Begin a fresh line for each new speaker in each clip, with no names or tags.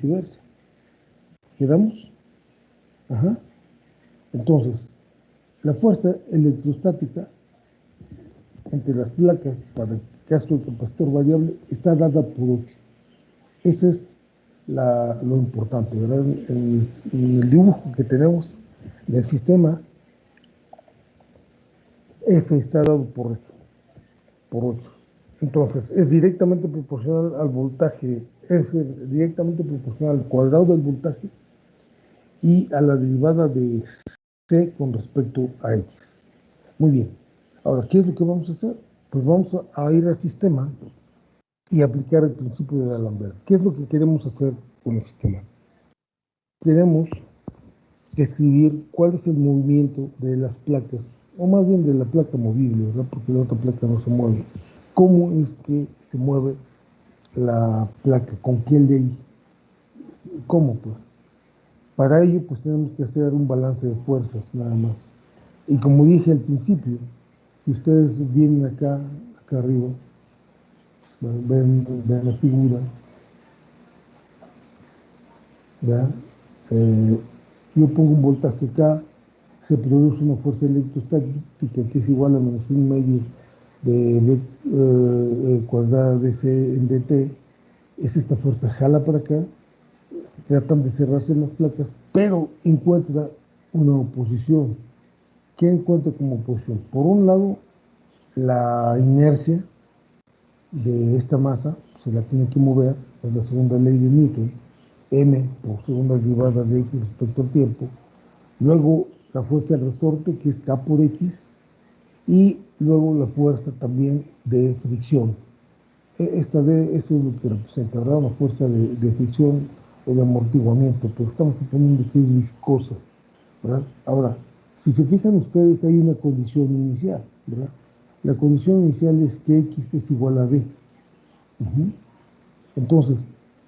viceversa. ¿Quedamos? Ajá. Entonces, la fuerza electrostática entre las placas para el caso del capacitor variable está dada por 8. Ese es lo importante, ¿verdad? En el dibujo que tenemos del sistema, F está dado por esto, por 8. Entonces, es directamente proporcional al voltaje, es directamente proporcional al cuadrado del voltaje y a la derivada de C con respecto a X. Muy bien. Ahora, ¿qué es lo que vamos a hacer? Pues vamos a ir al sistema y aplicar el principio de D'Alembert. ¿Qué es lo que queremos hacer con el sistema? Queremos escribir cuál es el movimiento de las placas, o más bien de la placa movible, ¿verdad? Porque la otra placa no se mueve. ¿Cómo es que se mueve la placa? ¿Con qué ley? ¿Cómo? Pues para ello pues tenemos que hacer un balance de fuerzas nada más. Y como dije al principio, si ustedes vienen acá arriba, ven la figura, ¿ya? Yo pongo un voltaje acá, se produce una fuerza electrostática que es igual a menos 1/2 de V cuadrada de C en dt. Es esta fuerza jala para acá, se tratan de cerrarse las placas, pero encuentra una oposición. ¿Qué encuentra como oposición? Por un lado, la inercia de esta masa se la tiene que mover, es la segunda ley de Newton, m por segunda derivada de x respecto al tiempo. Luego la fuerza del resorte, que es k por x, y luego la fuerza también de fricción. Esto es lo que representa, ¿verdad? Una fuerza de fricción o de amortiguamiento, pero estamos suponiendo que es viscosa, ¿verdad? Ahora, si se fijan ustedes, hay una condición inicial, ¿verdad? La condición inicial es que x es igual a b. Entonces,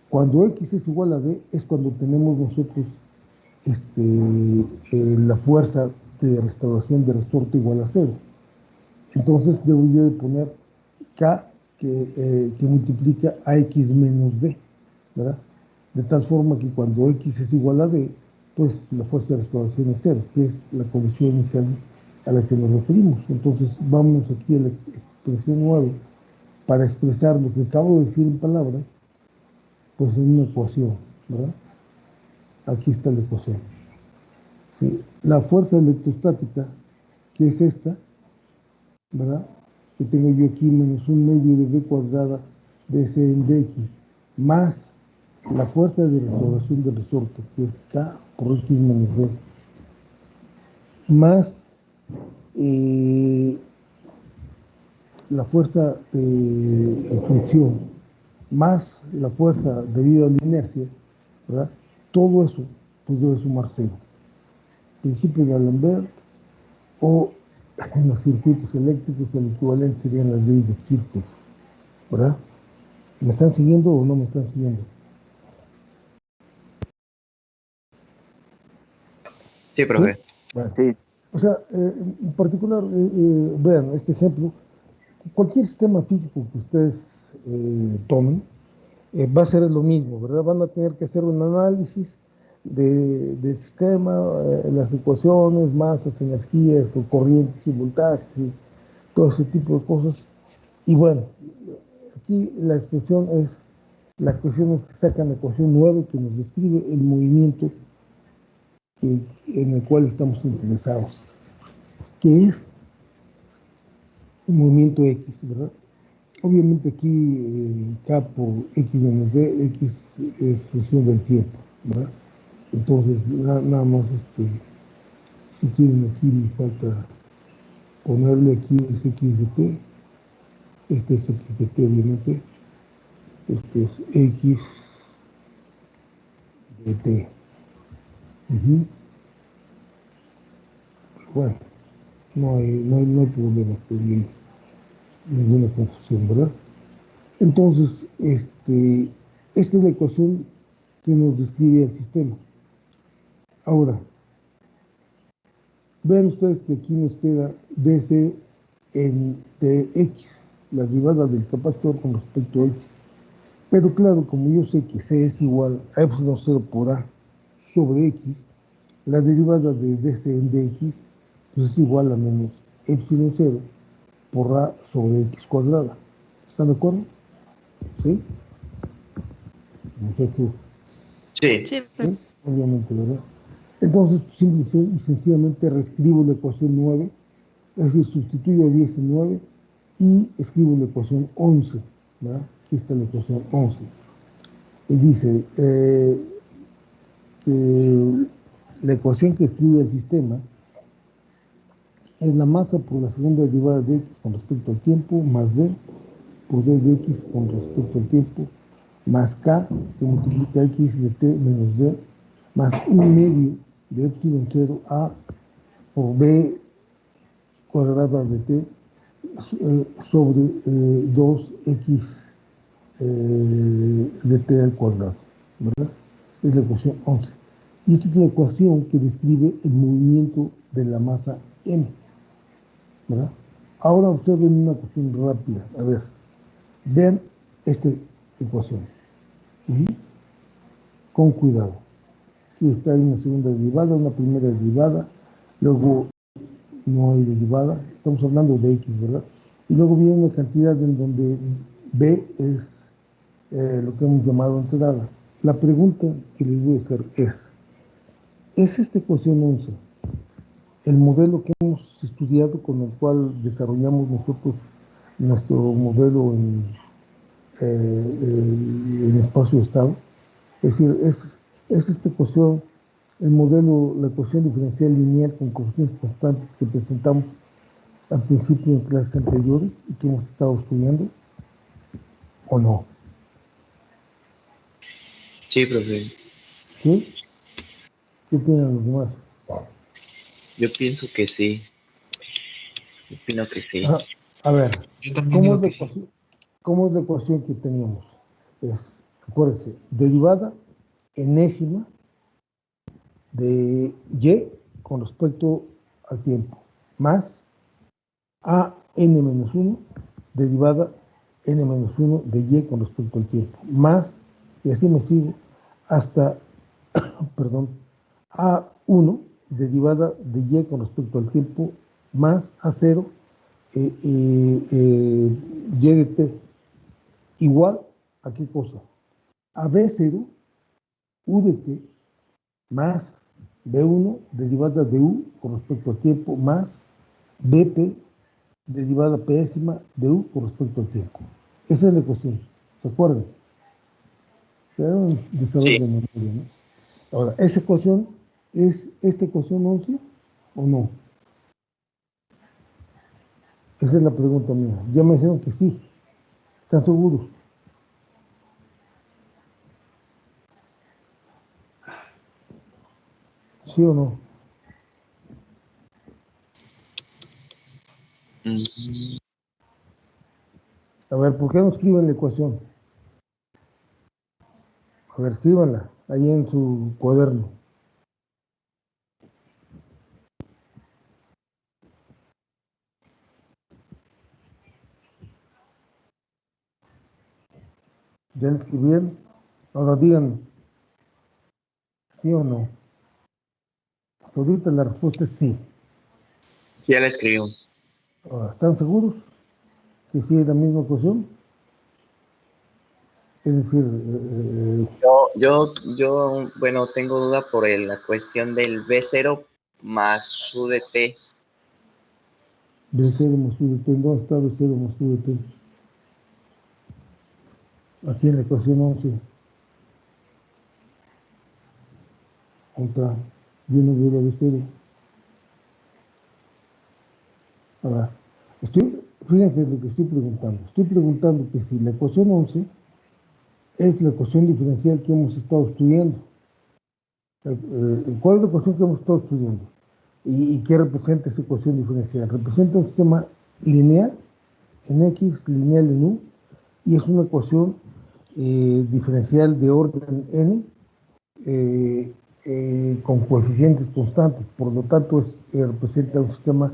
cuando x es igual a b, es cuando tenemos nosotros la fuerza de restauración de resorte igual a 0. Entonces, debo yo de poner k que multiplica a x menos d, ¿verdad? De tal forma que cuando x es igual a d, pues la fuerza de restauración es 0, que es la condición inicial a la que nos referimos. Entonces, vamos aquí a la expresión 9 para expresar lo que acabo de decir en palabras, pues en una ecuación, ¿verdad? Aquí está la ecuación. ¿Sí? La fuerza electrostática, que es esta, ¿verdad? Que tengo yo aquí menos 1/2 de v cuadrada de C en dx, más la fuerza de restauración del resorte, que es K por X menos D, más la fuerza de fricción, más la fuerza debido a la inercia, ¿verdad? Todo eso pues debe sumar 0. Principio de D'Alembert, o en los circuitos eléctricos el equivalente serían las leyes de Kirchhoff, ¿verdad? ¿Me están siguiendo o no me están siguiendo?
Sí, profe.
¿Sí? Bueno,
Sí,
o sea, en particular, vean este ejemplo, cualquier sistema físico que ustedes tomen, va a ser lo mismo, ¿verdad? Van a tener que hacer un análisis del sistema, las ecuaciones, masas, energías, o corrientes y voltaje, todo ese tipo de cosas. Y bueno, aquí la expresión es que sacan la ecuación 9 que nos describe el movimiento en el cual estamos interesados, que es el movimiento X, ¿verdad? Obviamente aquí K por X menos D, X es función del tiempo, ¿verdad? Entonces, nada más, si quieren aquí me falta ponerle aquí es X de T, este es X de T obviamente, este es X de T. Bueno, no hay problema, pues, ninguna confusión, ¿verdad? Entonces, esta es la ecuación que nos describe el sistema. Ahora, vean ustedes que aquí nos queda dc en dx, la derivada del capacitor con respecto a x. Pero claro, como yo sé que C es igual a epsilon 0 por A sobre X, la derivada de dc en dx pues es igual a menos epsilon 0 por A sobre X cuadrada. ¿Están de acuerdo? ¿Sí? Muchachos,
Sí.
Sí,
¿sí? Obviamente, ¿verdad? Entonces, simple y sencillamente reescribo la ecuación 9, es decir, sustituyo a 10 en 9 y escribo la ecuación 11, ¿verdad? Aquí está la ecuación 11. Y dice que la ecuación que escribe el sistema es la masa por la segunda derivada de x con respecto al tiempo, más d por d de x con respecto al tiempo, más k, que multiplica x de t menos d, más 1/2 de epsilon 0 a por b cuadrada de t sobre 2x de t al cuadrado, ¿verdad? Es la ecuación 11. Y esta es la ecuación que describe el movimiento de la masa m, ¿verdad? Ahora observen una cuestión rápida. A ver, vean esta ecuación. Con cuidado. Aquí está una segunda derivada, una primera derivada, luego no hay derivada, estamos hablando de x, ¿verdad? Y luego viene una cantidad en donde b es lo que hemos llamado entrada. La pregunta que les voy a hacer ¿es esta ecuación 11 el modelo que hemos estudiado con el cual desarrollamos nosotros nuestro modelo en espacio-estado? Es decir, es esta ecuación el modelo, la ecuación diferencial lineal con coeficientes constantes que presentamos al principio en clases anteriores y que hemos estado estudiando, ¿o no?
Sí, profe.
¿Sí? ¿Qué opinan los demás?
Yo pienso que sí. Yo opino que sí.
A ver,
Yo también
¿cómo
digo
es la
que sí.
ecuación, cómo es la ecuación que teníamos? Es, acuérdense, derivada enésima de y con respecto al tiempo, más a n-1, derivada n-1 de y con respecto al tiempo, más, y así me sigo, hasta, perdón, a1, derivada de y con respecto al tiempo, más a0, y de t, igual a qué cosa? A b0, u de t, más b1, derivada de u con respecto al tiempo, más bp, derivada pésima de u con respecto al tiempo. Esa es la ecuación, ¿se acuerdan? Se deben de saber
Sí.
de memoria, ¿no? Ahora, ¿esa ecuación es esta ecuación 11 o no? Esa es la pregunta mía. Ya me dijeron que sí. ¿Están seguros? ¿Sí o no?
Mm,
A ver, ¿por qué no escriben la ecuación? A ver, escríbanla ahí en su cuaderno. ¿Ya la escribieron? Ahora díganme, ¿sí o no? Hasta ahorita la respuesta es sí.
ya la escribimos.
Ahora, ¿están seguros que sí es la misma ecuación? Es decir,
Bueno, tengo duda por la cuestión del B0 más U de T.
B0 más U de T, ¿dónde está B0 más U de T? Aquí en la ecuación 11. Ahí está. Yo no veo la B0. Ahora, fíjense lo que estoy preguntando. Estoy preguntando que si la ecuación 11 es la ecuación diferencial que hemos estado estudiando. ¿Cuál es la ecuación que hemos estado estudiando? ¿Y qué representa esa ecuación diferencial? Representa un sistema lineal en X, lineal en U, y es una ecuación diferencial de orden n con coeficientes constantes, por lo tanto representa un sistema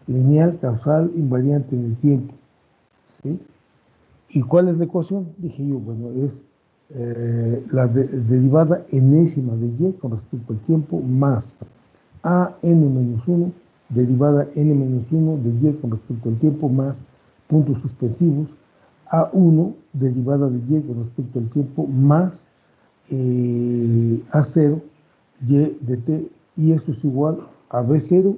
lineal, causal, invariante en el tiempo. ¿Sí? ¿Y cuál es la ecuación? Dije yo, bueno, es la derivada enésima de y con respecto al tiempo más an-1 derivada n-1 de y con respecto al tiempo más puntos suspensivos a1 derivada de y con respecto al tiempo más a0 y de t, y esto es igual a b0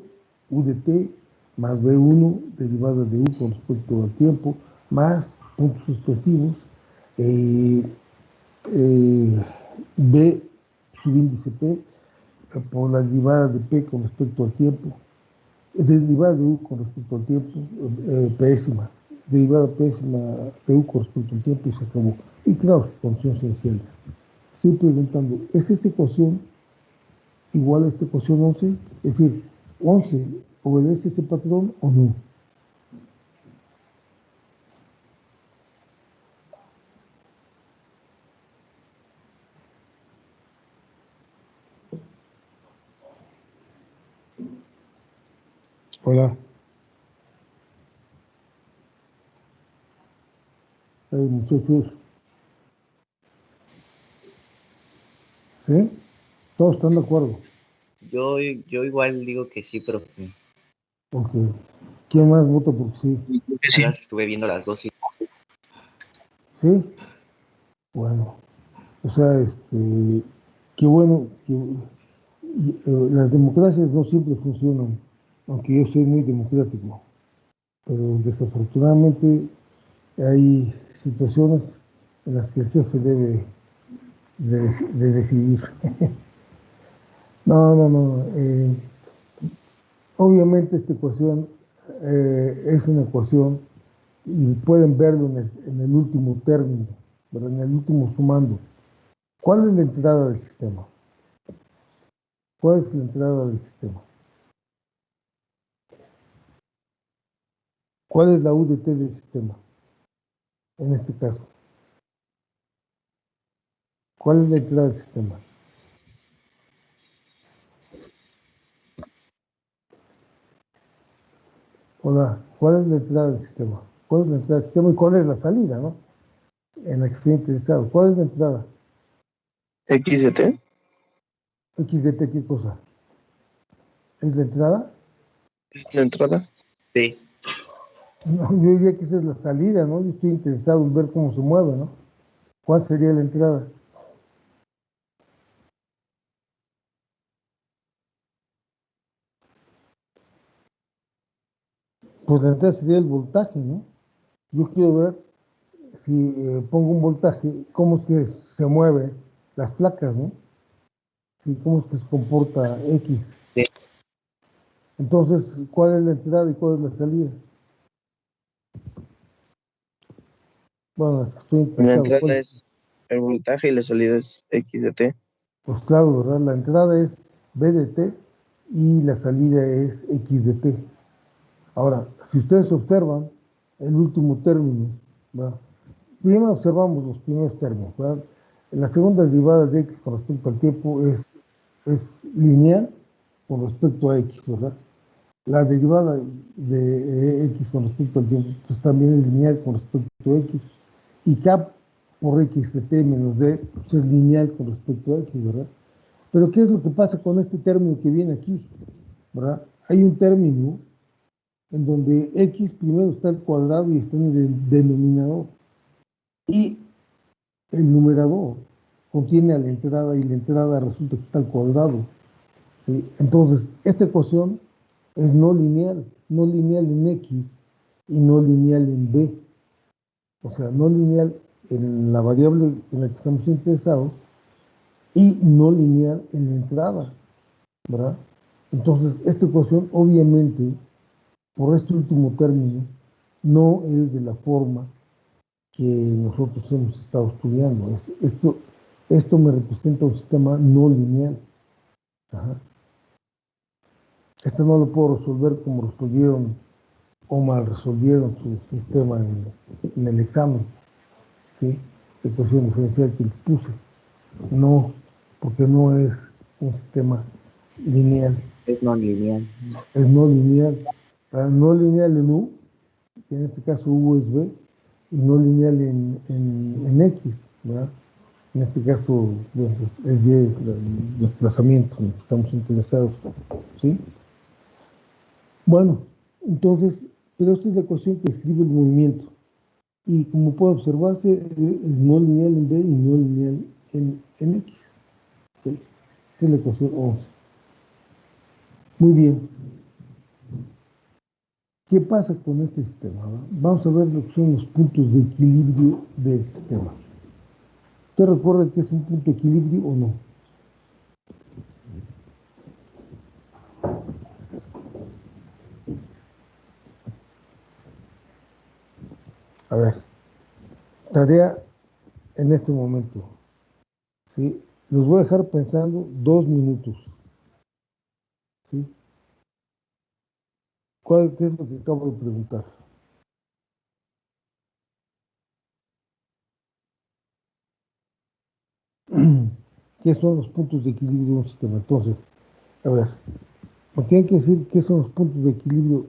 u de t más b1 derivada de u con respecto al tiempo más puntos suspensivos b subíndice p por la derivada de p con respecto al tiempo, derivada de u con respecto al tiempo, pésima, derivada pésima de u con respecto al tiempo y se acabó. Y claro, sus condiciones iniciales. Estoy preguntando, ¿es esa ecuación igual a esta ecuación 11? Es decir, 11 obedece ese patrón o no. Hola. Muchachos. ¿Sí? Todos están de acuerdo.
Yo igual digo que sí, pero
Ok. ¿Quién más vota por sí?
ya las estuve viendo las dos y
¿Sí? Bueno. O sea, qué bueno que las democracias no siempre funcionan, aunque yo soy muy democrático, pero desafortunadamente hay situaciones en las que el jefe debe de decidir. No. Obviamente esta ecuación es una ecuación y pueden verlo en el último término, pero en el último sumando. ¿Cuál es la entrada del sistema? ¿Cuál es la entrada del sistema? ¿Cuál es la UDT del sistema? En este caso, ¿cuál es la entrada del sistema? Hola, ¿cuál es la entrada del sistema? ¿Cuál es la entrada del sistema y cuál es la salida, no? En la que estoy interesado. ¿Cuál es la entrada?
X de T.
X de T, ¿qué cosa? ¿Es la entrada?
La entrada.
sí.
No, yo diría que esa es la salida, ¿no? Yo estoy interesado en ver cómo se mueve, ¿no? ¿Cuál sería la entrada? Pues la entrada sería el voltaje, ¿no? Yo quiero ver si pongo un voltaje, cómo es que se mueven las placas, ¿no? Sí, cómo es que se comporta X.
Sí.
Entonces, ¿cuál es la entrada y cuál es la salida? Bueno, las que estoy
La
interesado.
entrada
¿Cuál?
es el voltaje y la salida es X de T.
Pues claro, ¿verdad? La entrada es B de T y la salida es X de T. Ahora, si ustedes observan el último término, ¿verdad? Primero observamos los primeros términos, ¿verdad? La segunda derivada de X con respecto al tiempo es lineal con respecto a X, ¿verdad? La derivada de X con respecto al tiempo, pues también es lineal con respecto a X. Y K por X de T menos D, pues es lineal con respecto a X, ¿verdad? Pero ¿qué es lo que pasa con este término que viene aquí? ¿Verdad? Hay un término en donde X primero está al cuadrado y está en el denominador. Y el numerador contiene a la entrada y la entrada resulta que está al cuadrado. ¿Sí? Entonces, esta ecuación es no lineal en X y no lineal en B. O sea, no lineal en la variable en la que estamos interesados y no lineal en la entrada, ¿verdad? Entonces, esta ecuación obviamente, por este último término, no es de la forma que nosotros hemos estado estudiando. Esto me representa un sistema no lineal. Ajá. Este no lo puedo resolver como resolvieron o mal resolvieron su sistema en el examen, ¿sí? De ecuación diferencial que les puse. No, porque no es un sistema lineal.
Es no lineal.
Es no lineal. No lineal en U, que en este caso U es B, y no lineal en X, ¿verdad? En este caso, bueno, es Y, el desplazamiento en el que estamos interesados, ¿sí? Bueno, entonces, pero esta es la ecuación que describe el movimiento. Y como puede observarse, es no lineal en B y no lineal en X. ¿Sí? Esa es la ecuación 11. Muy bien. ¿Qué pasa con este sistema? Vamos a ver lo que son los puntos de equilibrio del sistema. ¿Usted recuerda que es un punto de equilibrio o no? A ver, tarea en este momento. ¿Sí? Los voy a dejar pensando 2 minutos. ¿Sí? ¿Qué es lo que acabo de preguntar? ¿Qué son los puntos de equilibrio de un sistema? Entonces, a ver, me tienen que decir qué son los puntos de equilibrio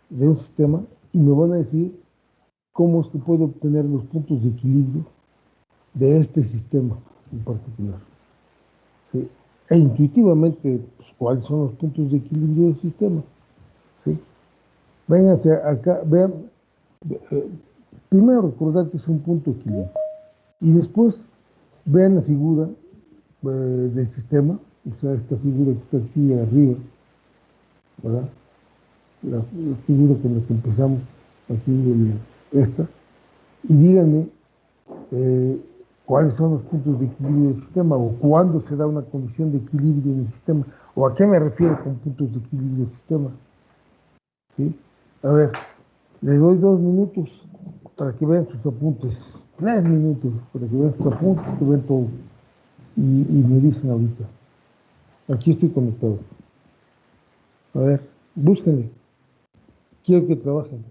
de un sistema y me van a decir cómo es que puedo obtener los puntos de equilibrio de este sistema en particular. ¿Sí? E intuitivamente, pues, ¿cuáles son los puntos de equilibrio del sistema? ¿Sí? Vénganse acá, vean, eh, primero recordar que es un punto de equilibrio y después vean la figura del sistema, o sea, esta figura que está aquí arriba, ¿verdad? La figura con la que empezamos, aquí esta, y díganme eh, cuáles son los puntos de equilibrio del sistema o cuándo se da una condición de equilibrio en el sistema o a qué me refiero con puntos de equilibrio del sistema. ¿Sí? A ver, les doy 2 minutos para que vean sus apuntes, 3 minutos para que vean sus apuntes, que vean todo y me dicen ahorita. Aquí estoy conectado. A ver, búsquenle. Quiero que trabajen.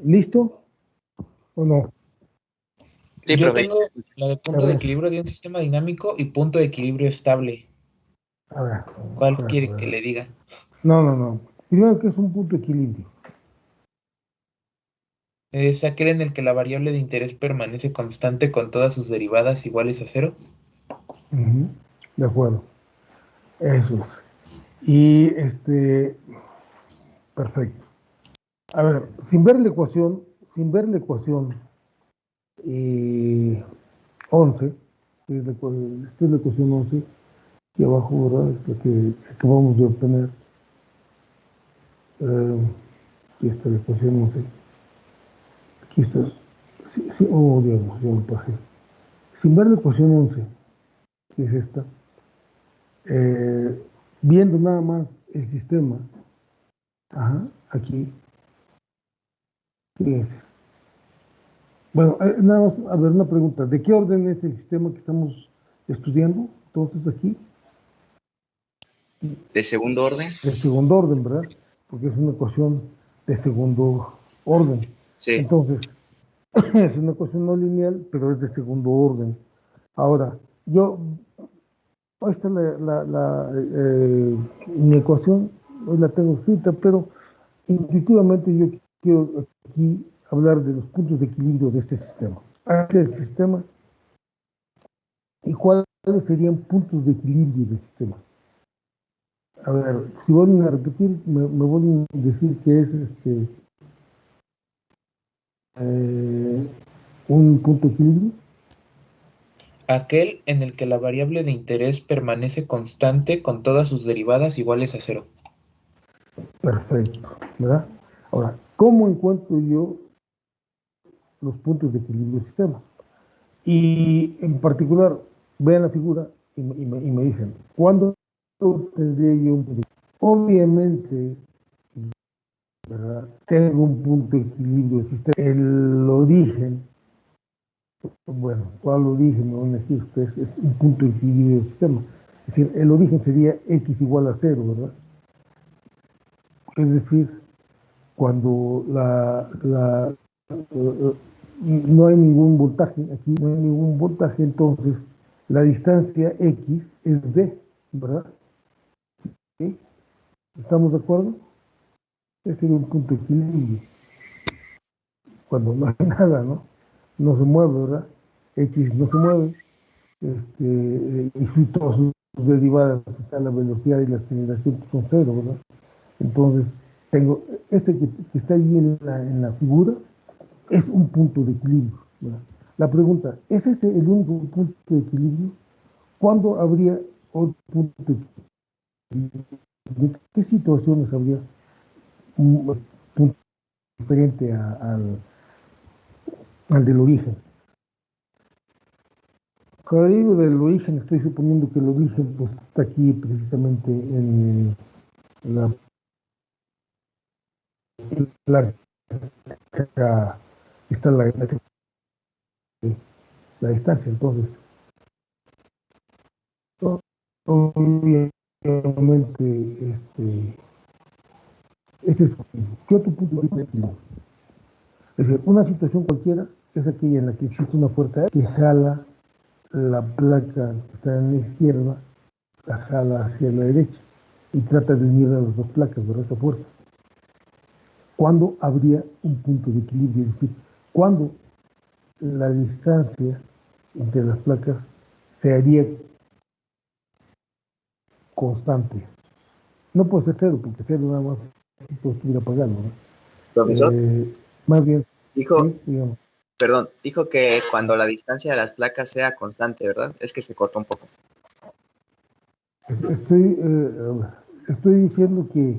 ¿Listo o no?
Sí,
Yo
profe.
tengo la de punto
A
de
ver.
equilibrio de un sistema dinámico y punto de equilibrio estable.
A ver.
¿Cuál quiere que le diga?
No. Primero, ¿qué es un punto de equilibrio?
Es aquel en el que la variable de interés permanece constante con todas sus derivadas iguales a 0.
Ujú, de acuerdo. Eso es. Y perfecto. A ver, sin ver la ecuación 11, esta es la ecuación 11, y abajo, ¿verdad? Es la que acabamos de obtener. Aquí está la ecuación 11. Aquí está. Sí, sí, oh, Dios, yo me pasé. Sin ver la ecuación 11, que es esta, eh, viendo nada más el sistema, ajá, aquí, fíjense. Bueno, nada más, a ver, una pregunta. ¿De qué orden es el sistema que estamos estudiando? Entonces aquí,
De segundo orden.
de segundo orden, ¿verdad? Porque es una ecuación de segundo orden.
Sí.
Entonces, es una ecuación no lineal, pero es de segundo orden. Ahora, ahí está mi ecuación, hoy la tengo escrita, pero intuitivamente yo quiero aquí hablar de los puntos de equilibrio de este sistema. Este es el sistema y cuáles serían puntos de equilibrio del sistema. A ver, si vuelven a repetir, me vuelven a decir que es eh, un punto de equilibrio.
Aquel en el que la variable de interés permanece constante con todas sus derivadas iguales a cero.
Perfecto, ¿verdad? Ahora, ¿cómo encuentro yo los puntos de equilibrio del sistema? Y en particular, vean la figura y me dicen, ¿cuándo tendría yo un punto de equilibrio? Obviamente, ¿verdad? Tengo un punto de equilibrio del sistema. El origen, bueno, ¿cuál origen? Me van a decir ustedes, es un punto de equilibrio del sistema. Es decir, el origen sería x igual a 0, ¿verdad? Es decir, cuando no hay ningún voltaje, aquí no hay ningún voltaje, entonces la distancia x es d, ¿verdad? ¿Sí? ¿Estamos de acuerdo? Ese sería un punto de equilibrio. Cuando no hay nada, ¿no? No se mueve, ¿verdad? X no se mueve, y todas sus derivadas, o sea, la velocidad y la aceleración son cero, ¿verdad? Entonces, tengo ese que está ahí en la figura, es un punto de equilibrio, ¿verdad? La pregunta, ¿es ese el único punto de equilibrio? ¿Cuándo habría otro punto de equilibrio? ¿En qué situaciones habría un punto diferente al del origen? Cuando digo del origen, estoy suponiendo que el origen pues, está aquí precisamente en la placa, está la distancia, entonces, obviamente, ese es ¿qué otro punto de equilibrio? Es decir, una situación cualquiera es aquella en la que existe una fuerza que jala la placa que está en la izquierda, la jala hacia la derecha y trata de unir a las dos placas, ¿verdad? Esa fuerza. ¿Cuándo habría un punto de equilibrio? Es decir, ¿cuándo la distancia entre las placas se haría constante? No puede ser cero, porque cero nada más si todo estuviera apagado, ¿no?
Profesor,
Más bien,
dijo,
sí, digamos.
perdón, dijo que cuando la distancia de las placas sea constante, ¿verdad? Es que se cortó un poco.
Estoy diciendo que,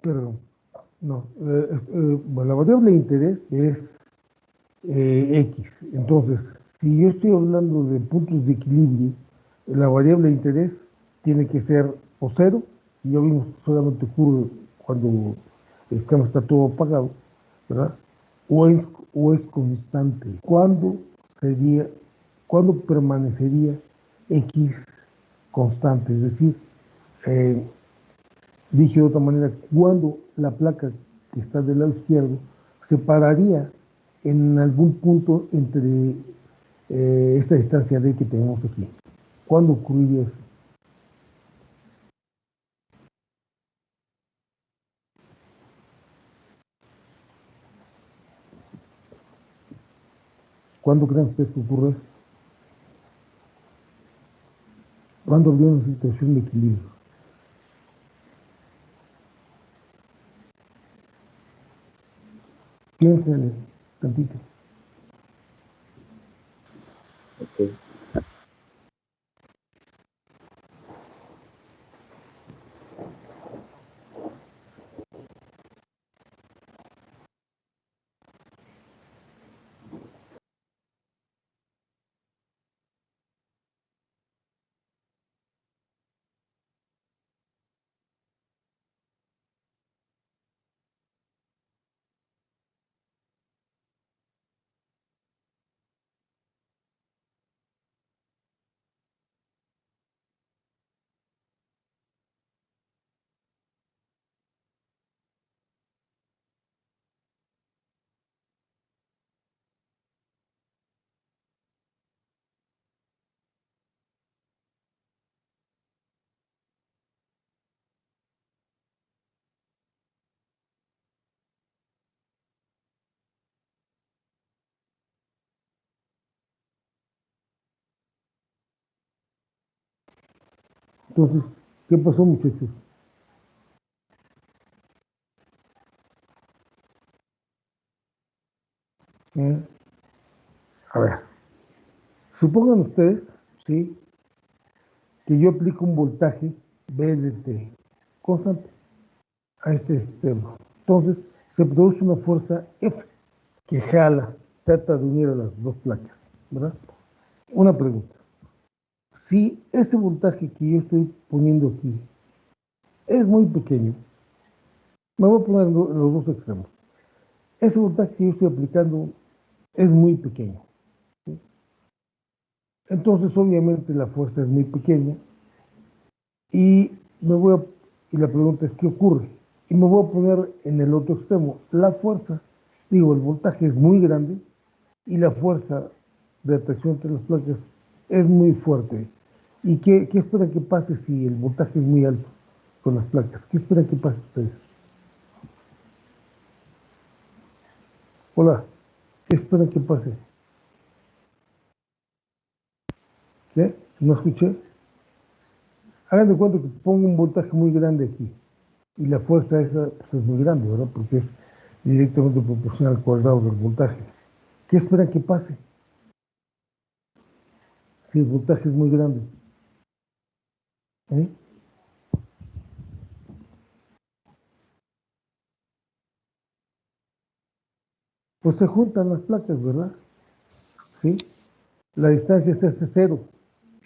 perdón, no, bueno, la variable de interés es X. Entonces, si yo estoy hablando de puntos de equilibrio, la variable de interés tiene que ser o cero, y ya vimos que solamente ocurre cuando el sistema está todo apagado, ¿verdad? O es constante. ¿Cuándo permanecería X constante? Es decir, eh, dije de otra manera, cuando la placa que está del lado izquierdo se pararía en algún punto entre esta distancia D que tenemos aquí. ¿Cuándo ocurriría eso? ¿Cuándo creen ustedes que ocurre eso? cuando habría una situación de equilibrio. Piénsale tantito.
Ok.
Entonces, ¿qué pasó, muchachos? ¿Eh? A ver, supongan ustedes, ¿sí?, que yo aplico un voltaje VDT constante a este sistema. Entonces, se produce una fuerza F que jala, trata de unir a las dos placas, ¿verdad? Una pregunta. Si ese voltaje que yo estoy poniendo aquí es muy pequeño, me voy a poner en los dos extremos. Ese voltaje que yo estoy aplicando es muy pequeño, ¿sí? Entonces, obviamente, la fuerza es muy pequeña y y la pregunta es, ¿qué ocurre? Y me voy a poner en el otro extremo. La fuerza, digo, el voltaje es muy grande y la fuerza de atracción entre las placas es muy fuerte. ¿Y qué esperan que pase si el voltaje es muy alto con las placas? ¿Qué esperan que pase ustedes? Hola, ¿qué esperan que pase? ¿Qué? ¿No escuché? Hagan de cuenta que pongo un voltaje muy grande aquí y la fuerza esa pues, es muy grande, ¿verdad? Porque es directamente proporcional al cuadrado del voltaje. ¿Qué esperan que pase si el voltaje es muy grande? ¿Eh? Pues se juntan las placas, ¿verdad? ¿Sí? La distancia se hace cero.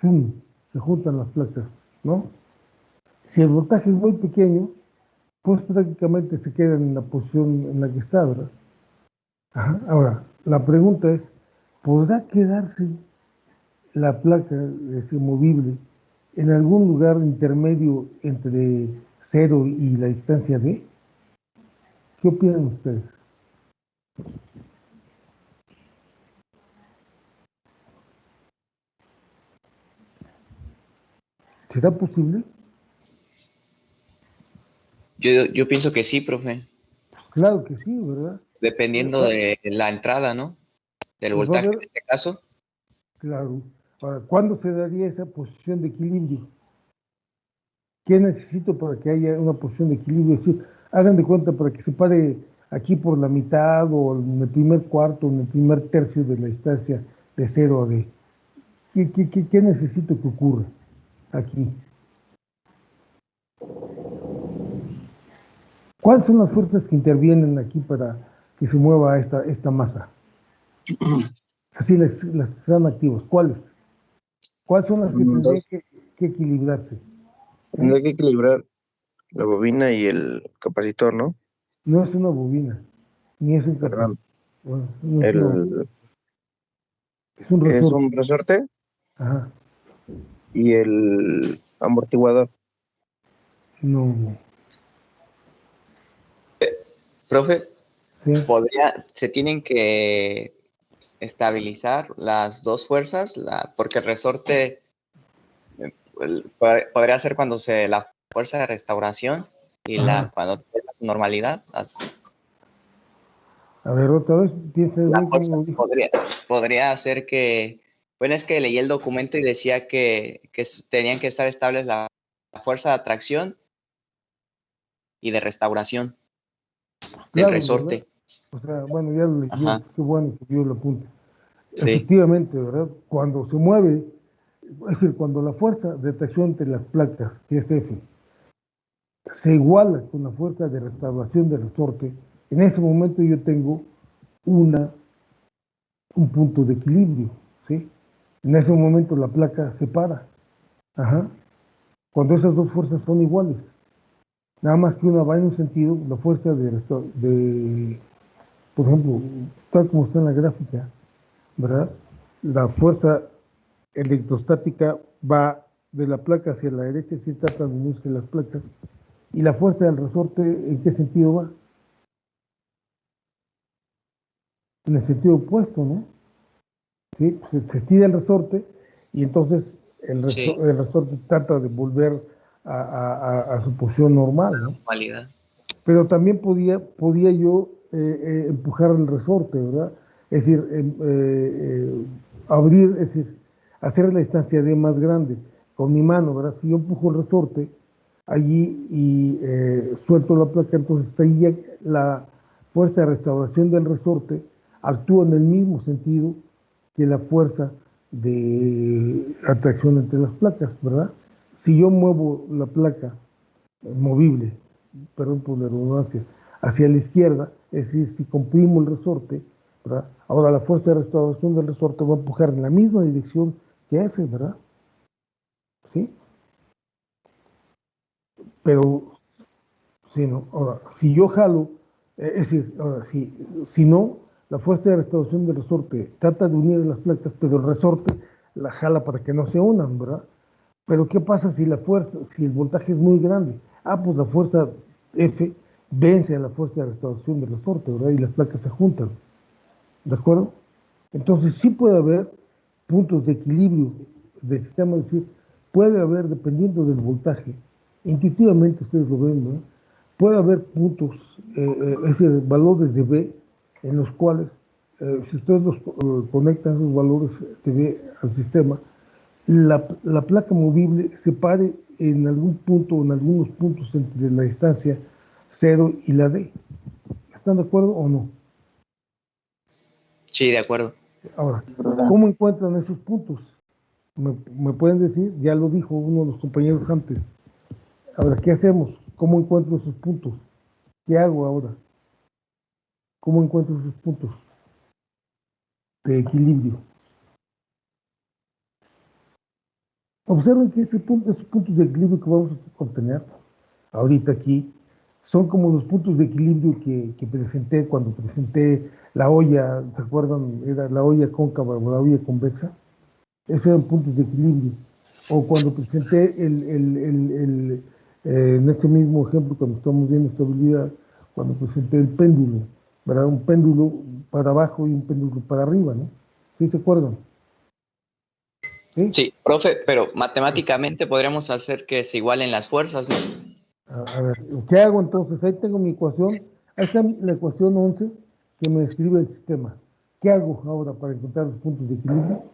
¡Pum! Se juntan las placas, ¿no? Si el voltaje es muy pequeño, pues prácticamente se quedan en la posición en la que está, ¿verdad? Ajá. Ahora, la pregunta es, ¿podrá quedarse la placa movible en algún lugar intermedio entre cero y la distancia d? ¿Qué opinan ustedes? ¿Será posible?
Yo pienso que sí, profe,
Claro que sí, ¿verdad?
dependiendo
Va,
de la entrada, ¿no? Del
pues va a
voltaje en
haber,
este caso.
claro. Ahora, ¿cuándo se daría esa posición de equilibrio? ¿Qué necesito para que haya una posición de equilibrio? Es decir, hagan de cuenta para que se pare aquí por la mitad o en el primer cuarto, en el primer tercio de la distancia de cero a d. ¿Qué necesito que ocurra aquí? ¿Cuáles son las fuerzas que intervienen aquí para que se mueva esta masa? Así las que están activas. ¿Cuáles? ¿Cuáles son las que tendrían
Dos,
que equilibrarse? ¿Eh?
tendría que equilibrar la bobina y el capacitor, ¿no?
No es una bobina, ni es un
Perdón.
bueno, no es una bobina,
El,
es un
es
resorte.
un resorte
Ajá,
y el amortiguador.
no,
Profe,
sí,
se tienen que estabilizar las dos fuerzas, porque el resorte podría ser cuando la fuerza de restauración y
ajá.
cuando tiene su normalidad,
A ver, otra vez, piensa de
la
nuevo cómo
fuerza
lo dijo.
podría hacer que Bueno, es que leí el documento y decía que tenían que estar estables la fuerza de atracción y de restauración del
Claro, ¿verdad?
resorte.
O sea, bueno, ya lo leyó,
Ajá,
qué bueno que vio el apunte.
sí,
Efectivamente, ¿verdad? Cuando se mueve, es decir, cuando la fuerza de atracción entre las placas, que es F, se iguala con la fuerza de restauración del resorte, en ese momento yo tengo una, un punto de equilibrio, ¿sí? En ese momento la placa se para, ajá, cuando esas dos fuerzas son iguales. Nada más que una va en un sentido, la fuerza por ejemplo, tal como está en la gráfica, ¿verdad? La fuerza electrostática va de la placa hacia la derecha, si tratan de unirse las placas, y la fuerza del resorte, ¿en qué sentido va? En el sentido opuesto, ¿no? ¿Sí? Se estira el resorte y entonces
sí,
el resorte trata de volver a su posición normal, ¿no?
normalidad.
Pero también podía yo empujar el resorte, ¿verdad? Es decir, abrir, es decir, hacer la distancia D más grande con mi mano, ¿verdad? Si yo empujo el resorte allí y suelto la placa, entonces ahí ya la fuerza de restauración del resorte actúa en el mismo sentido que la fuerza de atracción entre las placas, ¿verdad? Si yo muevo la placa movible, perdón por la redundancia, hacia la izquierda, es decir, si comprimo el resorte, ¿verdad? Ahora la fuerza de restauración del resorte va a empujar en la misma dirección que F, ¿verdad? ¿Sí? Pero, si no, ahora, si yo jalo, es decir, ahora, si no, la fuerza de restauración del resorte trata de unir las placas, pero el resorte la jala para que no se unan, ¿verdad? Pero ¿qué pasa si la fuerza, si el voltaje es muy grande? Ah, pues la fuerza F vence a la fuerza de restauración del resorte, ¿verdad? Y las placas se juntan, ¿de acuerdo? Entonces sí puede haber puntos de equilibrio del sistema, es decir, puede haber, dependiendo del voltaje, intuitivamente ustedes lo ven, ¿no? Puede haber puntos, es decir, valores de B en los cuales, si ustedes los conectan esos valores de B al sistema, la placa movible se pare en algún punto, en algunos puntos entre la distancia 0 y la D. ¿Están de acuerdo o no?
Sí, de acuerdo.
Ahora, ¿cómo encuentran esos puntos? ¿Me pueden decir? Ya lo dijo uno de los compañeros antes. Ahora, ¿qué hacemos? ¿Cómo encuentro esos puntos? ¿Qué hago ahora? ¿Cómo encuentro esos puntos de equilibrio? Observen que esos puntos de equilibrio que vamos a obtener ahorita aquí son como los puntos de equilibrio que presenté cuando presenté la olla, ¿se acuerdan? Era la olla cóncava o la olla convexa. Esos eran puntos de equilibrio. O cuando presenté en este mismo ejemplo, cuando estamos viendo estabilidad, cuando presenté el péndulo, ¿verdad? Un péndulo para abajo y un péndulo para arriba, ¿no? ¿Sí se acuerdan? ¿Sí?
Sí, profe, pero matemáticamente podríamos hacer que se igualen las fuerzas, ¿no?
A ver, ¿qué hago entonces? Ahí tengo mi ecuación, ahí está la ecuación 11 que me describe el sistema. ¿Qué hago ahora para encontrar los puntos de equilibrio?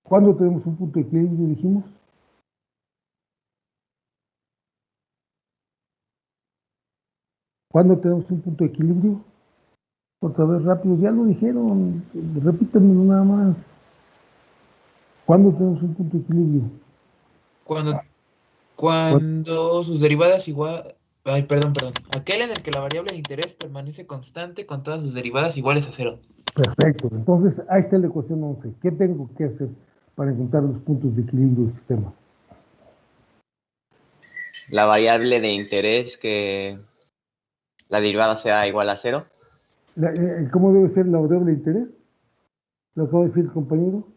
¿Cuándo tenemos un punto de equilibrio, dijimos? ¿Cuándo tenemos un punto de equilibrio? Otra vez rápido, ya lo dijeron, repítanmelo nada más. ¿Cuándo tenemos un punto de equilibrio?
Cuando,
¿Cuándo?
cuando sus derivadas igual. Ay, perdón. Aquel en el que la variable de interés permanece constante con todas sus derivadas iguales a cero.
Perfecto, entonces ahí está la ecuación 11. ¿Qué tengo que hacer para encontrar los puntos de equilibrio del sistema?
La variable de interés que la derivada sea igual a cero.
¿Cómo debe ser la variable de interés? Lo acabo de decir el compañero.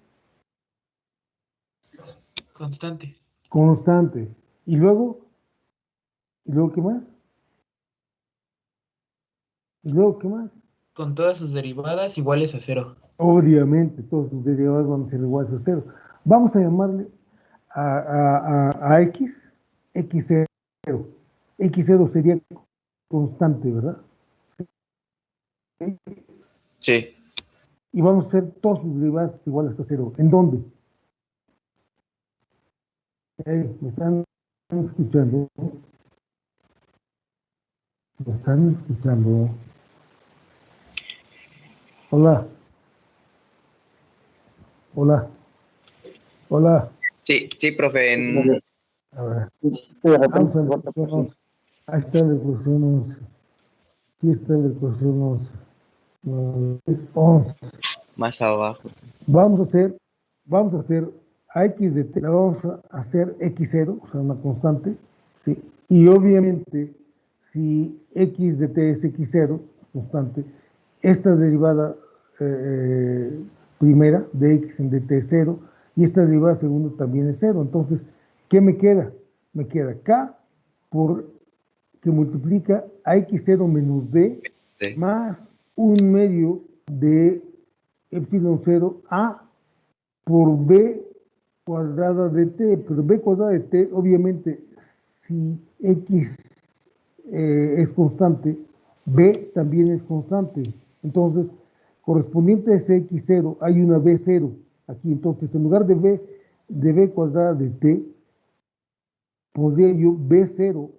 Constante.
Constante. ¿Y luego qué más? ¿Y luego qué más?
Con todas sus derivadas iguales a cero.
Obviamente, todos sus derivados van a ser iguales a cero. Vamos a llamarle a X, X0. X0 sería constante, ¿verdad?
Sí,
y vamos a hacer todas sus derivadas iguales a 0. ¿En dónde? ¿Me están escuchando? ¿Me están escuchando? Hola. Hola. Hola.
Sí, profe.
A ver. Vamos a la ecuación 11. Ahí está la ecuación 11. Aquí está la ecuación 11. 11.
Más abajo.
Vamos a hacer a x de t, la vamos a hacer x0, o sea, una constante, ¿sí? Y obviamente, si x de t es x0, constante, esta derivada primera de x en dt es 0, y esta derivada segunda también es 0. Entonces, ¿qué me queda? Me queda k por que multiplica a x0 menos d
Sí.
más 1/2 de epsilon 0 a por b cuadrada de t, pero b cuadrada de t, obviamente, si x es constante, b también es constante. Entonces, correspondiente a ese x0, hay una b0 aquí. Entonces, en lugar de b cuadrada de t, podría yo b0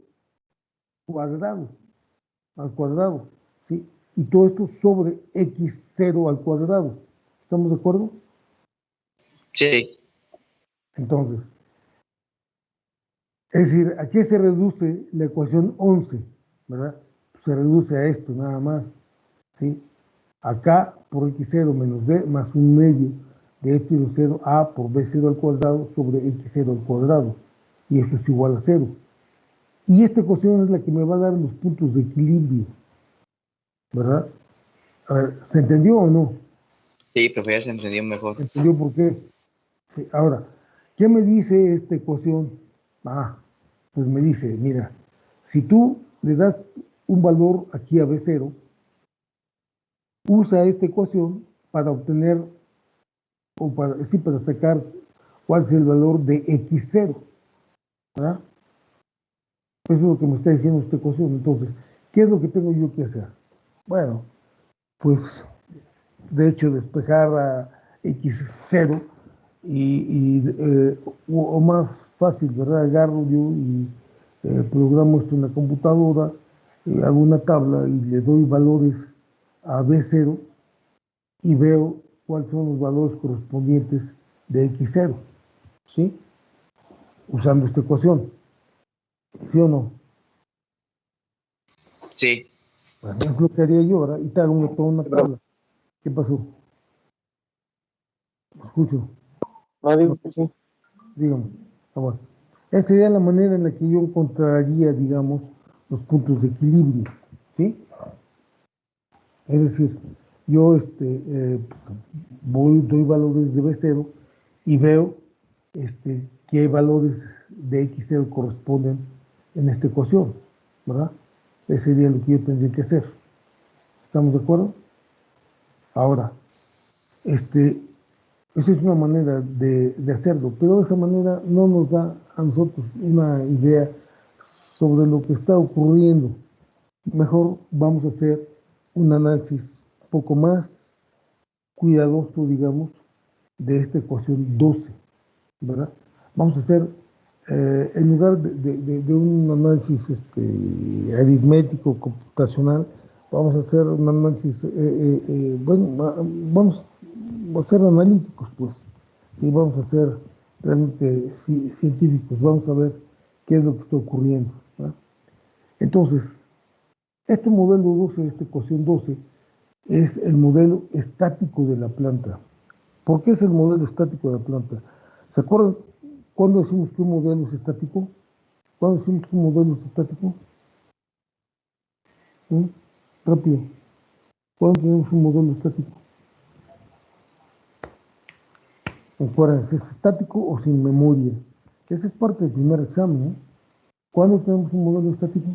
cuadrado al cuadrado, ¿sí? Y todo esto sobre x0 al cuadrado. ¿Estamos de acuerdo?
Sí.
Entonces, es decir, ¿a qué se reduce la ecuación 11? ¿Verdad? Se reduce a esto nada más, ¿sí? Acá por x0 menos d más 1/2 de epsilon 0 a por b0 al cuadrado sobre x0 al cuadrado. Y eso es igual a 0. Y esta ecuación es la que me va a dar los puntos de equilibrio, ¿verdad? A ver, ¿se entendió o no?
Sí, profe, ya se entendió mejor.
¿Se entendió por qué? Sí. Ahora, ¿qué me dice esta ecuación? Pues me dice, mira, si tú le das un valor aquí a B0, usa esta ecuación para obtener, o para sacar cuál es el valor de X0, ¿verdad? Eso es lo que me está diciendo esta ecuación. Entonces, ¿qué es lo que tengo yo que hacer? Bueno, pues, de hecho, despejar a X0 o más fácil, ¿verdad? Agarro yo y programo esto en la computadora, hago una tabla y le doy valores a B0 y veo cuáles son los valores correspondientes de X0, ¿sí? Usando esta ecuación, ¿sí o no?
Sí.
Bueno, es lo que haría yo, ¿verdad? Y te hago toda una tabla. ¿Qué pasó? Escucho.
No digo que sí.
Dígame. Bueno. Esa sería la manera en la que yo encontraría, digamos, los puntos de equilibrio, ¿sí? Es decir, yo doy valores de B0 y veo qué valores de X0 corresponden en esta ecuación, ¿verdad? Ese sería lo que yo tendría que hacer. ¿Estamos de acuerdo? Ahora, esa es una manera de hacerlo, pero esa manera no nos da a nosotros una idea sobre lo que está ocurriendo. Mejor vamos a hacer un análisis un poco más cuidadoso, digamos, de esta ecuación 12, ¿verdad? Vamos a hacer, en lugar de un análisis aritmético, computacional, vamos a hacer un análisis, vamos a ser analíticos, pues, sí, vamos a ser realmente científicos, vamos a ver qué es lo que está ocurriendo, ¿verdad? Entonces, este modelo 12, esta ecuación 12, es el modelo estático de la planta. ¿Por qué es el modelo estático de la planta? ¿Se acuerdan cuándo decimos que un modelo es estático? ¿Cuándo decimos que un modelo es estático? ¿Sí? Rápido. ¿Cuándo tenemos un modelo estático? Acuérdense, ¿es estático o sin memoria? Esa es parte del primer examen, ¿eh? ¿Cuándo tenemos un modelo estático?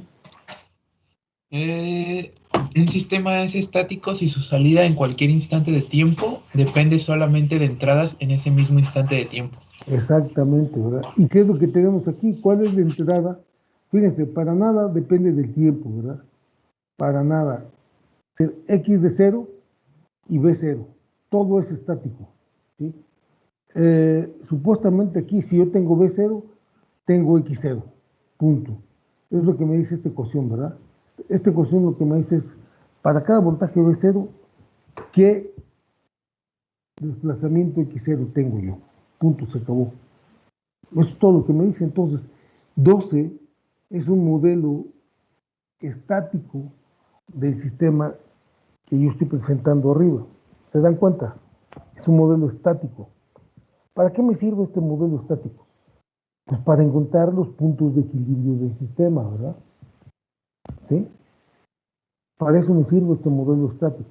Un sistema es estático si su salida en cualquier instante de tiempo depende solamente de entradas en ese mismo instante de tiempo.
Exactamente, ¿verdad? ¿Y qué es lo que tenemos aquí? ¿Cuál es la entrada? Fíjense, para nada depende del tiempo, ¿verdad? Para nada. X de 0 y B0. todo es estático, ¿sí? Supuestamente aquí, si yo tengo B0, tengo X0, punto. Es lo que me dice esta ecuación, ¿verdad? Esta ecuación lo que me dice es, para cada voltaje B0, ¿qué desplazamiento X0 tengo yo? Punto, se acabó. Eso es todo lo que me dice. Entonces, 12 es un modelo estático del sistema que yo estoy presentando arriba. ¿Se dan cuenta? Es un modelo estático. ¿Para qué me sirve este modelo estático? Pues para encontrar los puntos de equilibrio del sistema, ¿verdad? ¿Sí? Para eso me sirve este modelo estático.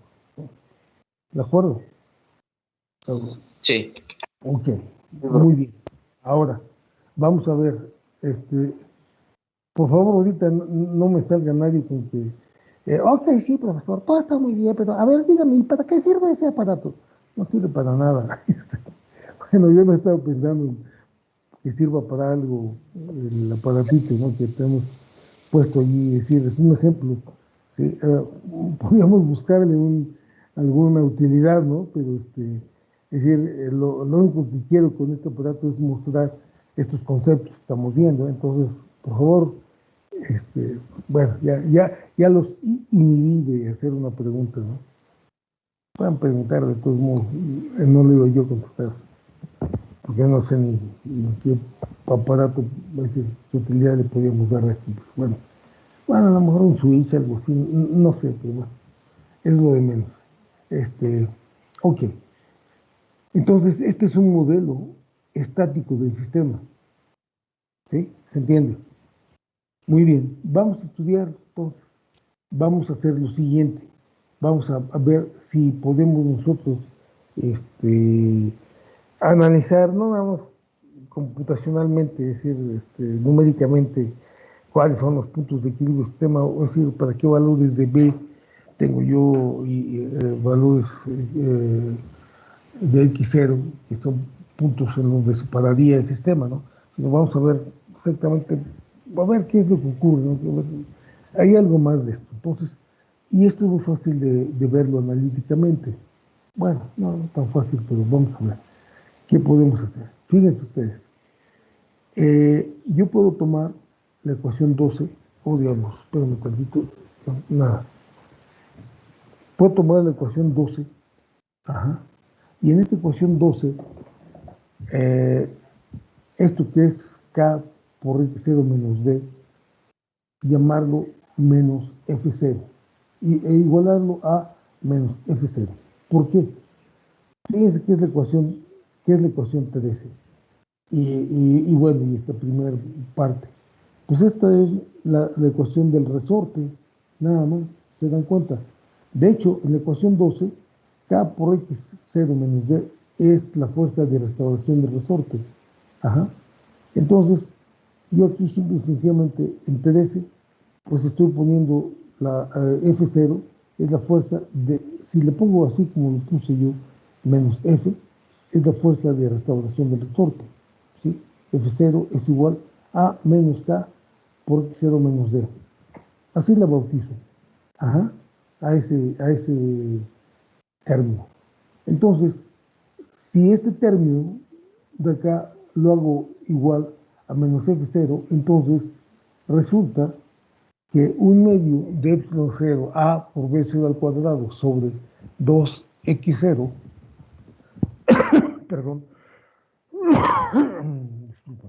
¿De acuerdo?
Sí.
Ok, muy bien. Ahora, vamos a ver, por favor, ahorita no me salga nadie con que, ok, sí, profesor, todo está muy bien, pero a ver, dígame, ¿y para qué sirve ese aparato? No sirve para nada. Bueno, yo no estaba pensando en que sirva para algo el aparatito, ¿no? Que tenemos puesto allí, es decir, es un ejemplo, ¿sí? Podríamos buscarle alguna utilidad, ¿no? Pero es decir, lo único que quiero con este aparato es mostrar estos conceptos que estamos viendo. Entonces, por favor, bueno, ya los inhibí de hacer una pregunta, ¿no? Pueden preguntar, de todos modos, no le digo yo contestar, porque no sé ni qué aparato, es decir, qué utilidad le podríamos dar a esto. Bueno, a lo mejor un switch, algo así, no sé, pero bueno, es lo de menos. Ok. Entonces, este es un modelo estático del sistema. ¿Sí? ¿Se entiende? Muy bien. Vamos a estudiar, entonces. Vamos a hacer lo siguiente. Vamos a ver si podemos nosotros analizar, no nada más computacionalmente, es decir, numéricamente, cuáles son los puntos de equilibrio del sistema, o es decir, para qué valores de B tengo yo y valores de X0, que son puntos en donde se pararía el sistema, ¿no? Sino vamos a ver exactamente, a ver qué es lo que ocurre, ¿no? Hay algo más de esto. Entonces, y esto es muy fácil de verlo analíticamente. Bueno, no tan fácil, pero vamos a ver qué podemos hacer. Fíjense ustedes, yo puedo tomar la ecuación 12, o digamos, espérame un tantito, nada. Puedo tomar la ecuación 12, ajá, y en esta ecuación 12, esto que es K por X0 menos D, llamarlo menos F0 e igualarlo a menos F0. ¿Por qué? Fíjense qué es la ecuación 13. Y bueno, y esta primera parte. Pues esta es la ecuación del resorte, nada más, ¿se dan cuenta? De hecho, en la ecuación 12, K por X0 menos D es la fuerza de restauración del resorte. Ajá. Entonces, yo aquí simple y sencillamente en 13, pues estoy poniendo la F0, es la fuerza de, si le pongo así como lo puse yo, menos F, es la fuerza de restauración del resorte. ¿Sí? F0 es igual a menos K por X0 menos D. Así la bautizo. Ajá, a ese término. Entonces, si este término de acá lo hago igual a menos F0, entonces resulta que un medio de epsilon 0 a por B0 al cuadrado sobre 2x0, perdón, disculpa,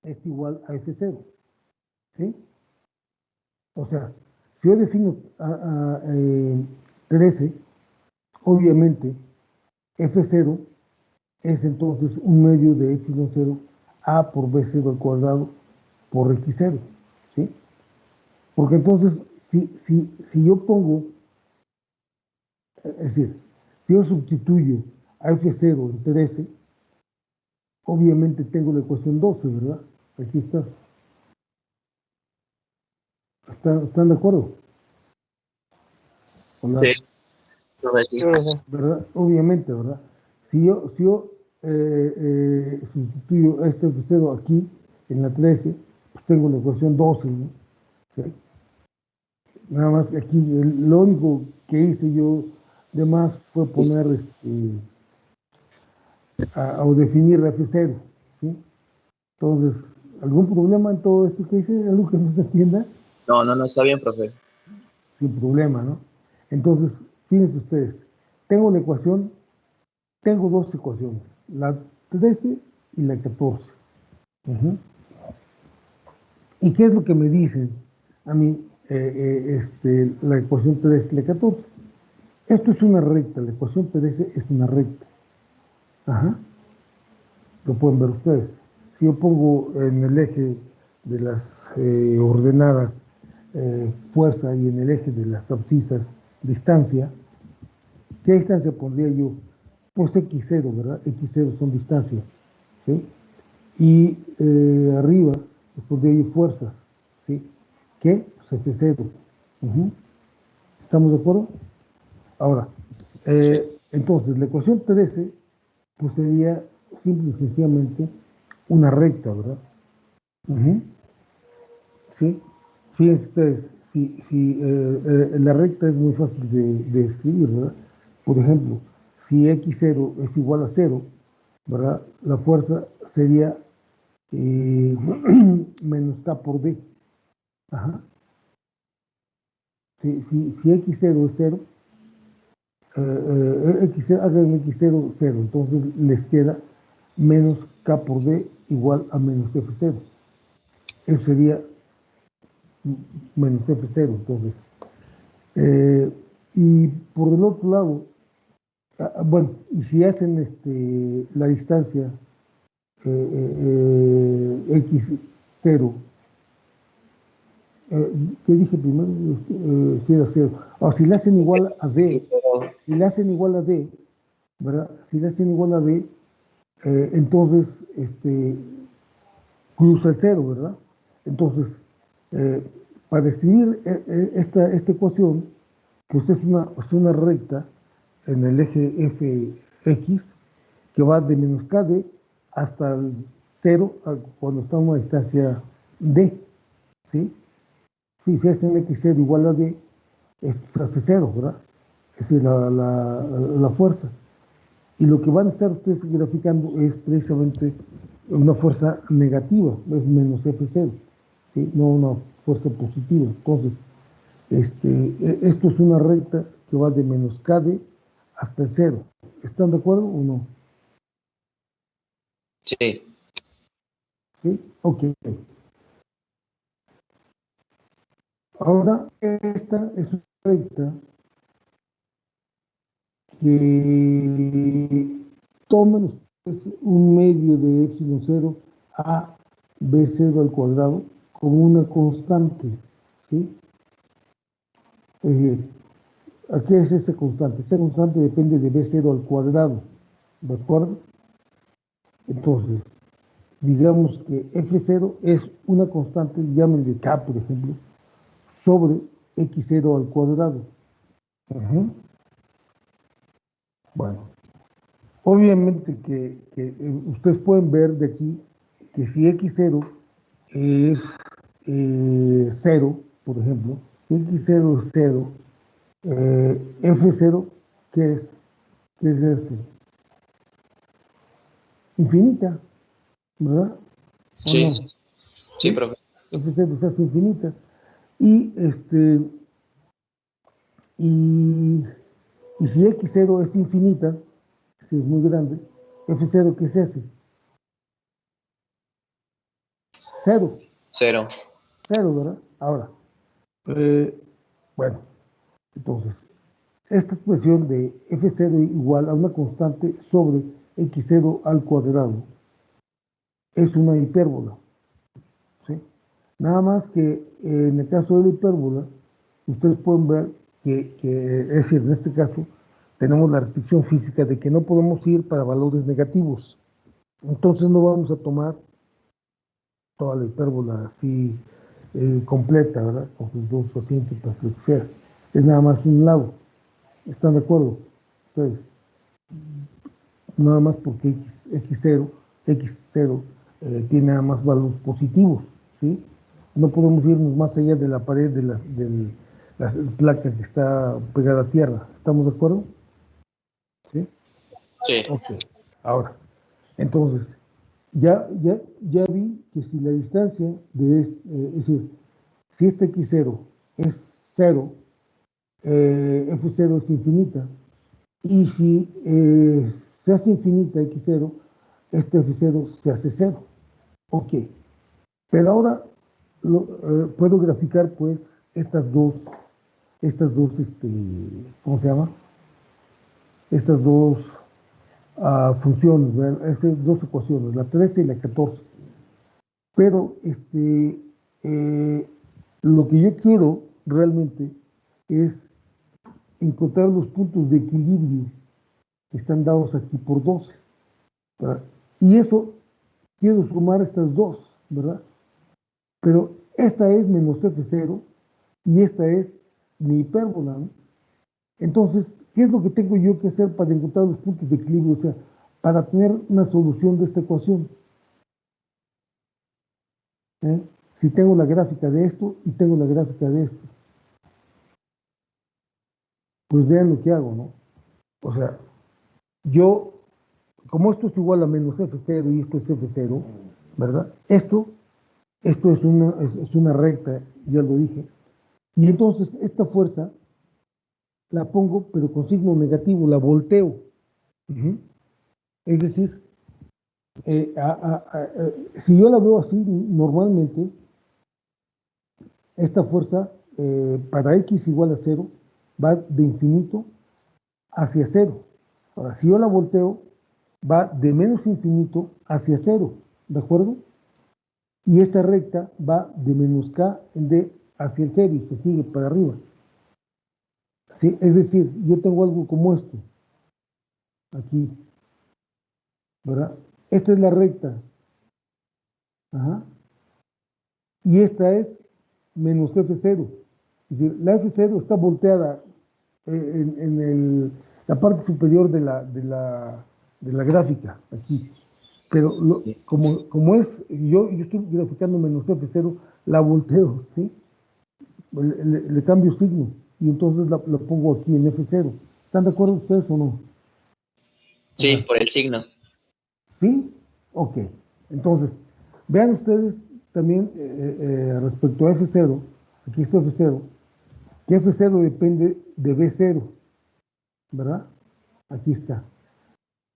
es igual a F0, ¿sí? O sea, si yo defino 13, obviamente F0 es entonces un medio de epsilon 0 a por B0 al cuadrado por X0, ¿sí? Porque entonces, si yo pongo, es decir, si yo sustituyo a F0 en 13, obviamente tengo la ecuación 12, ¿verdad? Aquí está. ¿Están de acuerdo? Hola.
Sí.
¿Verdad? Obviamente, ¿verdad? Si yo sustituyo a este F0 aquí, en la 13, pues tengo la ecuación 12, ¿no? ¿Sí? Nada más que aquí lo único que hice yo de más fue poner o definir la F0, ¿sí? Entonces, ¿algún problema en todo esto que hice? ¿Algo que no se entienda?
No, está bien, profe.
Sin problema, ¿no? Entonces, fíjense ustedes, tengo la ecuación, tengo dos ecuaciones, la 13 y la 14. Ujú. ¿Y qué es lo que me dicen a mí la ecuación 13 y la 14? Esto es una recta, la ecuación 13 es una recta. Ajá. Lo pueden ver ustedes. Si yo pongo en el eje de las ordenadas fuerza y en el eje de las abscisas distancia, ¿qué distancia pondría yo? Pues X0, ¿verdad? X0 son distancias, ¿sí? Y arriba pues pondría yo fuerzas, ¿sí? ¿Qué? Pues F0. Ujú. ¿Estamos de acuerdo? Ahora,
Sí.
entonces la ecuación 13 pues sería simple y sencillamente una recta, ¿verdad? Ujú. ¿Sí? Fíjense ustedes, la recta es muy fácil de escribir, ¿verdad? Por ejemplo, si X0 es igual a 0, ¿verdad? La fuerza sería menos K por D. Ajá. Si X0 es 0, hagan X0, 0, entonces les queda menos K por D igual a menos F0. Eso sería menos F0, entonces. Y por el otro lado, bueno, y si hacen la distancia X0, ¿qué dije primero? Si era 0. O si le hacen igual a D, si le hacen igual a D, ¿verdad? Si le hacen igual a D, entonces cruza el 0, ¿verdad? Entonces, para escribir esta ecuación, pues es una recta en el eje Fx que va de menos KD hasta el 0 cuando está a una distancia D, ¿sí? Si se hace X0 igual a D, esto se hace 0, ¿verdad? Es decir, la fuerza. Y lo que van a estar ustedes graficando es precisamente una fuerza negativa, es menos F0, ¿sí? No una fuerza positiva. Entonces, esto es una recta que va de menos KD hasta el 0. ¿Están de acuerdo o no?
Sí.
¿Sí? Ok. Ahora, esta es una recta que tomen ustedes un medio de epsilon 0 a B0 al cuadrado como una constante, ¿sí? Es decir, ¿a qué es esa constante? Esa constante depende de B0 al cuadrado, ¿de acuerdo? Entonces, digamos que F0 es una constante, llámenle K, por ejemplo, sobre X0 al cuadrado. Ujú. Bueno, obviamente que ustedes pueden ver de aquí que si X0 es 0, por ejemplo, si X0 es 0, F0, ¿qué es? ¿Qué es ese? Infinita, ¿verdad? ¿O
Sí.
no?
Sí,
¿Sí?
profe.
F0 se hace infinita. Y, y, y si X0 es infinita, si es muy grande, F0, ¿qué se hace? 0.
0.
0, ¿verdad? Ahora, bueno, entonces, esta expresión de F0 igual a una constante sobre X0 al cuadrado es una hipérbola, ¿sí? Nada más que en el caso de la hipérbola, ustedes pueden ver es decir, en este caso, tenemos la restricción física de que no podemos ir para valores negativos. Entonces no vamos a tomar toda la hipérbola así completa, ¿verdad? Con sus dos asíntotas, lo que sea. Es nada más un lado. ¿Están de acuerdo ustedes? Nada más porque X0 tiene nada más valores positivos, ¿sí? No podemos irnos más allá de la pared la placa que está pegada a tierra. ¿Estamos de acuerdo? ¿Sí?
Sí.
Ok. Ahora, entonces, ya vi que si la distancia es decir, si este X0 es 0, F0 es infinita, y si se hace infinita X0, este F0 se hace 0. Ok. Pero ahora puedo graficar pues estas dos, ¿cómo se llama? Estas dos funciones, ¿verdad? Esas dos ecuaciones, la 13 y la 14. Pero lo que yo quiero realmente es encontrar los puntos de equilibrio que están dados aquí por 12, ¿verdad? Y eso quiero sumar estas dos, ¿verdad? Pero esta es menos F0 y esta es mi hipérbola, ¿no? Entonces, ¿qué es lo que tengo yo que hacer para encontrar los puntos de equilibrio? O sea, para tener una solución de esta ecuación. ¿Eh? Si tengo la gráfica de esto y tengo la gráfica de esto, pues vean lo que hago, ¿no? O sea, yo, como esto es igual a menos F0 y esto es F0, ¿verdad? Esto es una recta, ya lo dije. Y entonces esta fuerza la pongo, pero con signo negativo, la volteo. Es decir, si yo la veo así, normalmente, esta fuerza para X igual a 0 va de infinito hacia 0. Ahora, si yo la volteo, va de menos infinito hacia 0, ¿de acuerdo? Y esta recta va de menos K en D hacia el 0 y se sigue para arriba. ¿Sí? Es decir, yo tengo algo como esto, aquí, ¿verdad? Esta es la recta. Ajá. Y esta es menos F0. Es decir, la F0 está volteada en la parte superior de la gráfica, aquí. Pero como yo estoy graficando menos F0, la volteo, ¿sí? Le cambio signo y entonces la pongo aquí en F0. ¿Están de acuerdo ustedes o no?
Sí,
Ajá.
por el signo.
¿Sí? Ok. Entonces, vean ustedes también respecto a F0, aquí está F0, que F0 depende de B0, ¿verdad? Aquí está.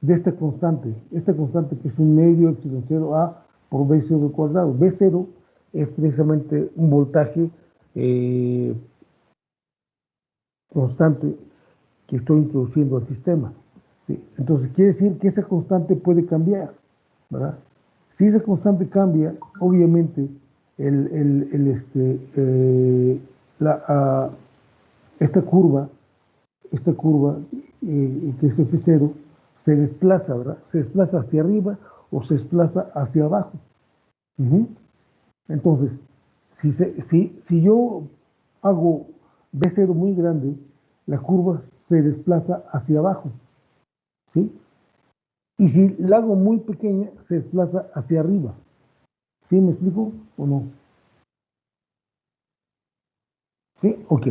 De esta constante que es un medio epsilon 0 A por B0 al cuadrado. B0 es precisamente un voltaje constante que estoy introduciendo al sistema. ¿Sí? Entonces quiere decir que esa constante puede cambiar, ¿verdad? Si esa constante cambia, obviamente esta curva que es F0 se desplaza, ¿verdad? Se desplaza hacia arriba o se desplaza hacia abajo. Entonces, si yo hago B0 muy grande, la curva se desplaza hacia abajo, ¿sí? Y si la hago muy pequeña, se desplaza hacia arriba. ¿Sí me explico o no? ¿Sí? Ok.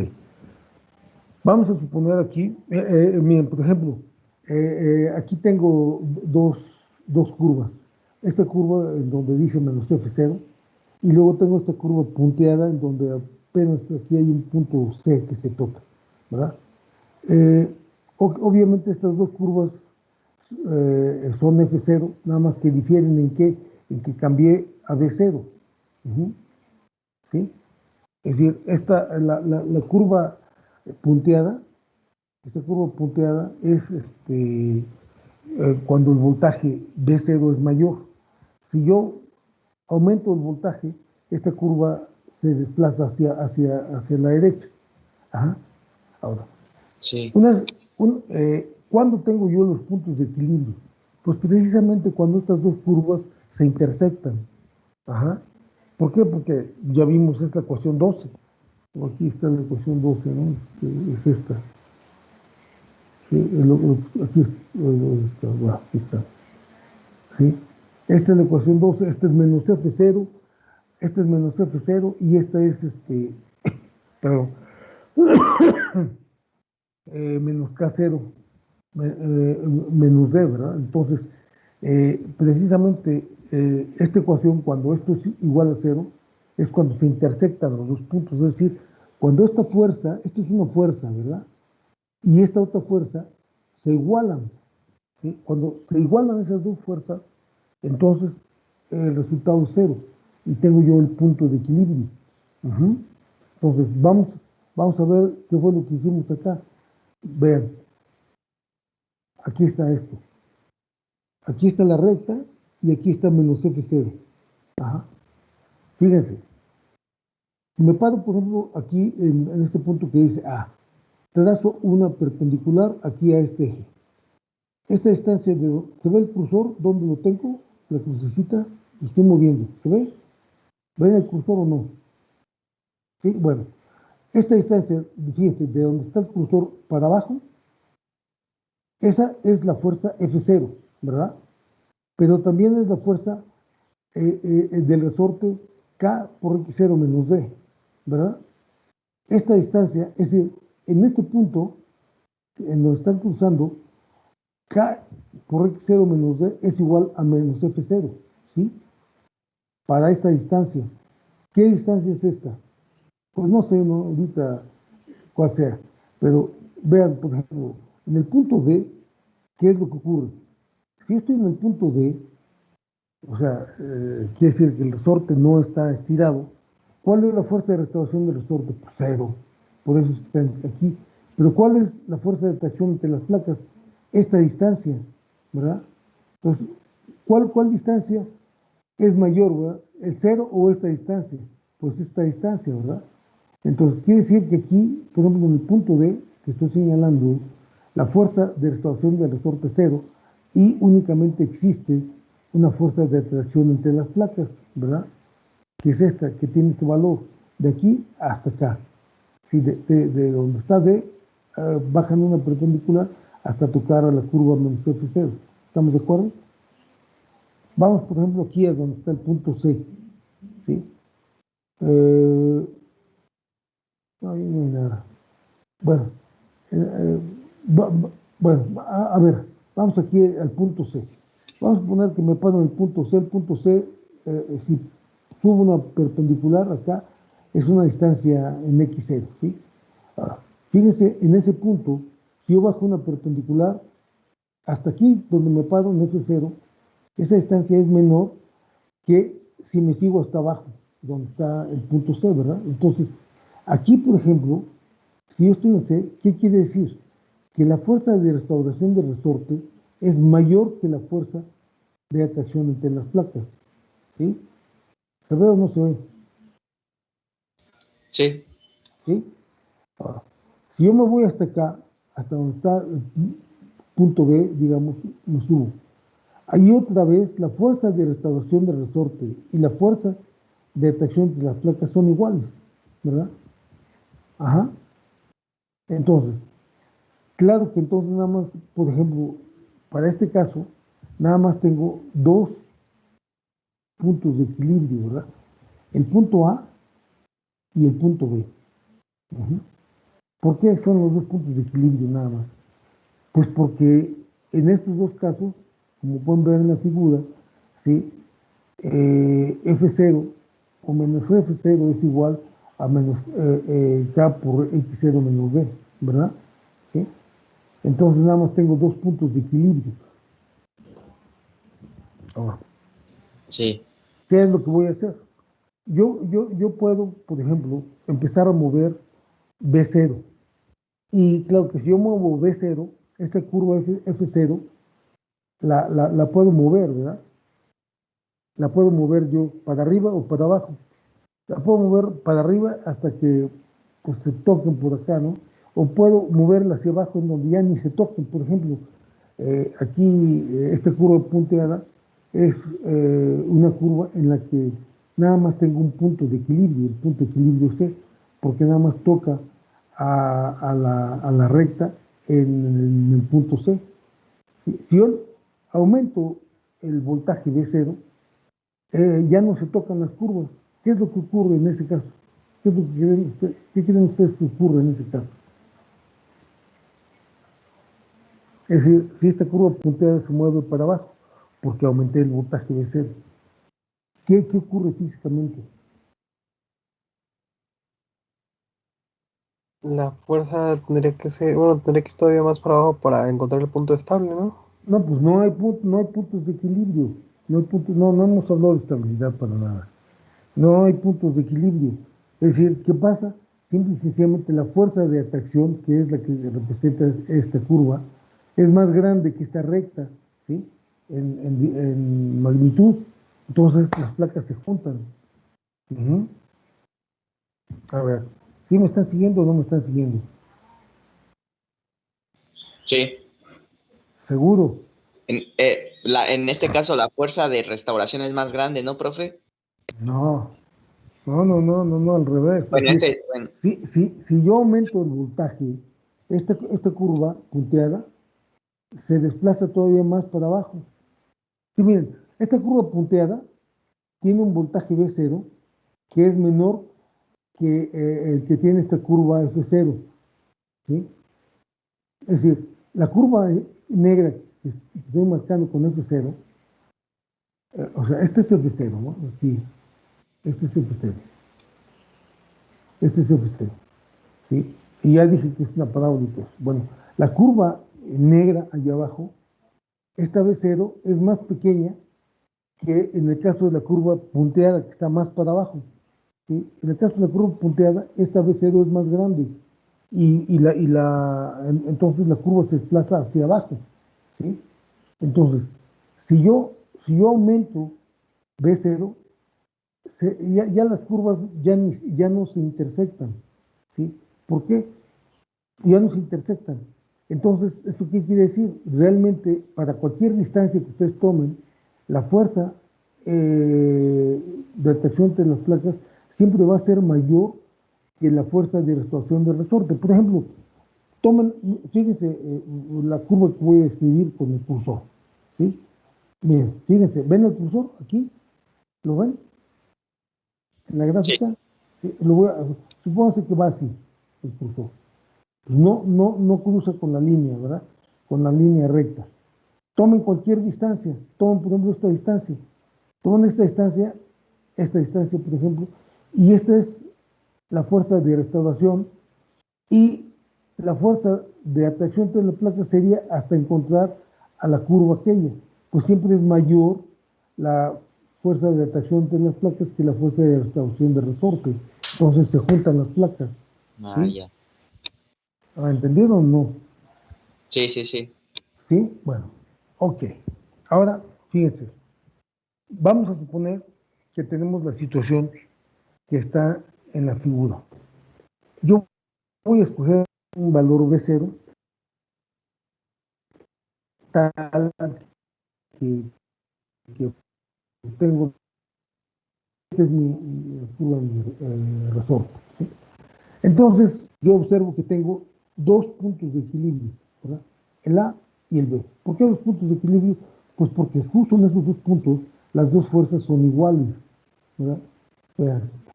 Vamos a suponer aquí, miren, por ejemplo, aquí tengo dos curvas. Esta curva en donde dice menos F0 y luego tengo esta curva punteada en donde apenas aquí hay un punto C que se toca, ¿verdad? Obviamente estas dos curvas son F0, nada más que difieren en que cambié a B0. ¿Sí? Es decir, la curva punteada, esta curva punteada es cuando el voltaje B0 es mayor. Si yo aumento el voltaje, esta curva se desplaza hacia la derecha. Ajá. Ahora,
Sí.
¿cuándo tengo yo los puntos de equilibrio? Pues precisamente cuando estas dos curvas se intersectan. Ajá. ¿Por qué? Porque ya vimos esta ecuación 12. Aquí está la ecuación 12, ¿no? Que es esta. Sí, aquí está. ¿Sí? Esta es la ecuación 12, esta es menos F0, esta es menos F0 y esta es perdón, menos K0 menos D, ¿verdad? Entonces, precisamente esta ecuación, cuando esto es igual a 0, es cuando se intersectan los dos puntos, es decir, cuando esta fuerza, esto es una fuerza, ¿verdad? Y esta otra fuerza se igualan, ¿sí? Cuando se igualan esas dos fuerzas, entonces el resultado es 0 y tengo yo el punto de equilibrio. Entonces, vamos a ver qué fue lo que hicimos acá. Vean, aquí está esto. Aquí está la recta y aquí está menos F0. Ajá. Fíjense, me paro, por ejemplo, aquí en este punto que dice A. Trazo una perpendicular aquí a este eje. Esta distancia, ¿se ve el cursor? ¿Dónde lo tengo? La crucecita, lo estoy moviendo. ¿Se ve? ¿Ven el cursor o no? ¿Sí? Bueno, esta distancia, fíjense, de donde está el cursor para abajo, esa es la fuerza F0, ¿verdad? Pero también es la fuerza del resorte K por X0 menos D, ¿verdad? Esta distancia, es decir, en este punto, en donde están cruzando, K por X0 menos D es igual a menos F0, ¿sí? Para esta distancia. ¿Qué distancia es esta? Pues no sé, no, ahorita cuál sea, pero vean, por ejemplo, en el punto D, ¿qué es lo que ocurre? Si yo estoy en el punto D, o sea, quiere decir que el resorte no está estirado. ¿Cuál es la fuerza de restauración del resorte? Pues 0. Por eso es que está aquí. Pero ¿cuál es la fuerza de tracción entre las placas? Esta distancia, ¿verdad? Entonces, ¿cuál distancia es mayor, verdad? ¿El 0 o esta distancia? Pues esta distancia, ¿verdad? Entonces, quiere decir que aquí, por ejemplo, en el punto D, que estoy señalando, la fuerza de restauración del resorte es 0 y únicamente existe una fuerza de atracción entre las placas, ¿verdad? Que es esta, que tiene este valor, de aquí hasta acá. ¿Sí? De donde está D, bajan una perpendicular hasta tocar a la curva menos F0. ¿Estamos de acuerdo? Vamos, por ejemplo, aquí a donde está el punto C. ¿Sí? Ahí no hay nada. Bueno, bueno, a ver, vamos aquí al punto C. Vamos a poner que me paro en el punto C. El punto C, si subo una perpendicular acá, es una distancia en X0, ¿sí? Ahora, fíjense, en ese punto, si yo bajo una perpendicular, hasta aquí, donde me paro en F0, esa distancia es menor que si me sigo hasta abajo, donde está el punto C, ¿verdad? Entonces, aquí, por ejemplo, si yo estoy en C, ¿qué quiere decir? Que la fuerza de restauración del resorte es mayor que la fuerza de atracción entre las placas. ¿Sí? ¿Se ve o no se ve?
Sí.
¿Sí? Ahora, si yo me voy hasta acá, hasta donde está el punto B, digamos, me subo. Ahí otra vez la fuerza de restauración del resorte y la fuerza de atracción entre las placas son iguales, ¿verdad? Ajá. Entonces, claro que entonces nada más, por ejemplo, para este caso, nada más tengo dos puntos de equilibrio, ¿verdad? El punto A y el punto B. ¿Por qué son los dos puntos de equilibrio nada más? Pues porque en estos dos casos, como pueden ver en la figura, ¿sí? F0 o menos F0 es igual a menos K por X0 menos D, ¿verdad? ¿Sí? Entonces nada más tengo dos puntos de equilibrio. Ahora,
Sí.
¿qué es lo que voy a hacer? Yo puedo, por ejemplo, empezar a mover B0. Y claro que si yo muevo B0, esta curva F0, la puedo mover, ¿verdad? La puedo mover yo para arriba o para abajo. La puedo mover para arriba hasta que pues, se toquen por acá, ¿no? O puedo moverla hacia abajo en donde ya ni se toquen. Por ejemplo, aquí esta curva punteada es una curva en la que nada más tengo un punto de equilibrio, el punto de equilibrio C, porque nada más toca a la recta en el punto C. Si yo aumento el voltaje B0, ya no se tocan las curvas. ¿Qué es lo que ocurre en ese caso? ¿Qué es lo que qué creen ustedes que ocurre en ese caso? Es decir, si esta curva punteada se mueve para abajo, porque aumenté el voltaje de cero, ¿qué ocurre físicamente?
La fuerza tendría que ser, bueno, tendría que ir todavía más para abajo para encontrar el punto estable, ¿no?
No, pues no hay puntos de equilibrio, no hemos hablado de estabilidad para nada. No hay puntos de equilibrio. Es decir, ¿qué pasa? Simple y sencillamente la fuerza de atracción, que es la que representa esta curva, es más grande que esta recta, ¿sí? En magnitud. Entonces las placas se juntan. Ujú. A ver, ¿sí me están siguiendo o no me están siguiendo?
Sí.
Seguro.
En este caso, la fuerza de restauración es más grande, ¿no, profe?
No, no, al revés. Es
Bueno,
decir,
bueno,
si yo aumento el voltaje, esta curva punteada se desplaza todavía más para abajo. Sí, miren, esta curva punteada tiene un voltaje V0 que es menor que el que tiene esta curva F0. ¿Sí? Es decir, la curva negra que estoy marcando con F0, o sea, este es F0, ¿no? Sí, este es F0. Este es F0. ¿Sí? Y ya dije que es una parábola. Bueno, la curva negra allá abajo, esta V0 es más pequeña que en el caso de la curva punteada, que está más para abajo. ¿Sí? En el caso de la curva punteada, esta V0 es más grande entonces la curva se desplaza hacia abajo. ¿Sí? Entonces, si yo aumento V0, ya las curvas ya no se intersectan. ¿Sí? ¿Por qué? Ya no se intersectan. Entonces, ¿esto qué quiere decir? Realmente, para cualquier distancia que ustedes tomen, la fuerza de atracción entre las placas siempre va a ser mayor que la fuerza de restauración del resorte. Por ejemplo, tomen, fíjense la curva que voy a escribir con el cursor. ¿Sí? Miren, fíjense, ¿ven el cursor aquí? ¿Lo ven? En la
sí.
gráfica. ¿Sí? Supónganse que va así, el cursor. No cruza con la línea, ¿verdad? Con la línea recta. Tomen cualquier distancia, tomen por ejemplo tomen esta distancia por ejemplo, y esta es la fuerza de restauración y la fuerza de atracción entre la placa sería hasta encontrar a la curva aquella, pues siempre es mayor la fuerza de atracción entre las placas que la fuerza de restauración de resorte, entonces se juntan las placas.
Ah,
¿Sí?
ya.
¿Entendieron o no?
Sí, sí, sí.
¿Sí? Bueno, ok. Ahora, fíjense, vamos a suponer que tenemos la situación que está en la figura. Yo voy a escoger un valor B0 tal que, que tengo, este es mi curva, mi resorte. ¿Sí? Entonces, yo observo que tengo dos puntos de equilibrio, ¿verdad? El A y el B. ¿Por qué los puntos de equilibrio? Pues porque justo en esos dos puntos las dos fuerzas son iguales, ¿verdad?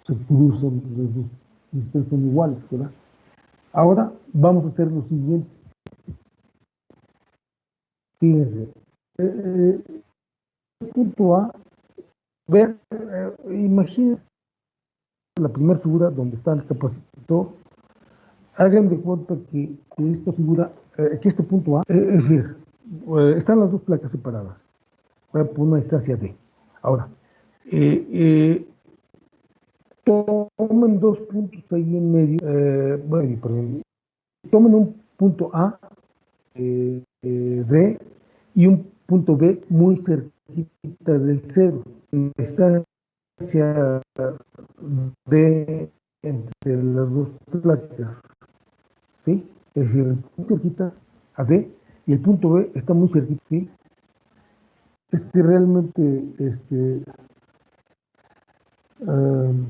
Se cruzan, las dos distancias son iguales, ¿verdad? Ahora vamos a hacer lo siguiente. Fíjense, el punto A, imagínense la primera figura donde está el capacitor. Hagan de cuenta que esta figura, que este punto A, es decir, están las dos placas separadas por una distancia D. Ahora, eh, tomen dos puntos ahí en medio, bueno, perdón, tomen un punto A, D, y un punto B muy cerquita del cero. La distancia D entre las dos placas, ¿sí? Es decir, muy cerquita a D y el punto B está muy cerquita, ¿sí? Es que realmente, um,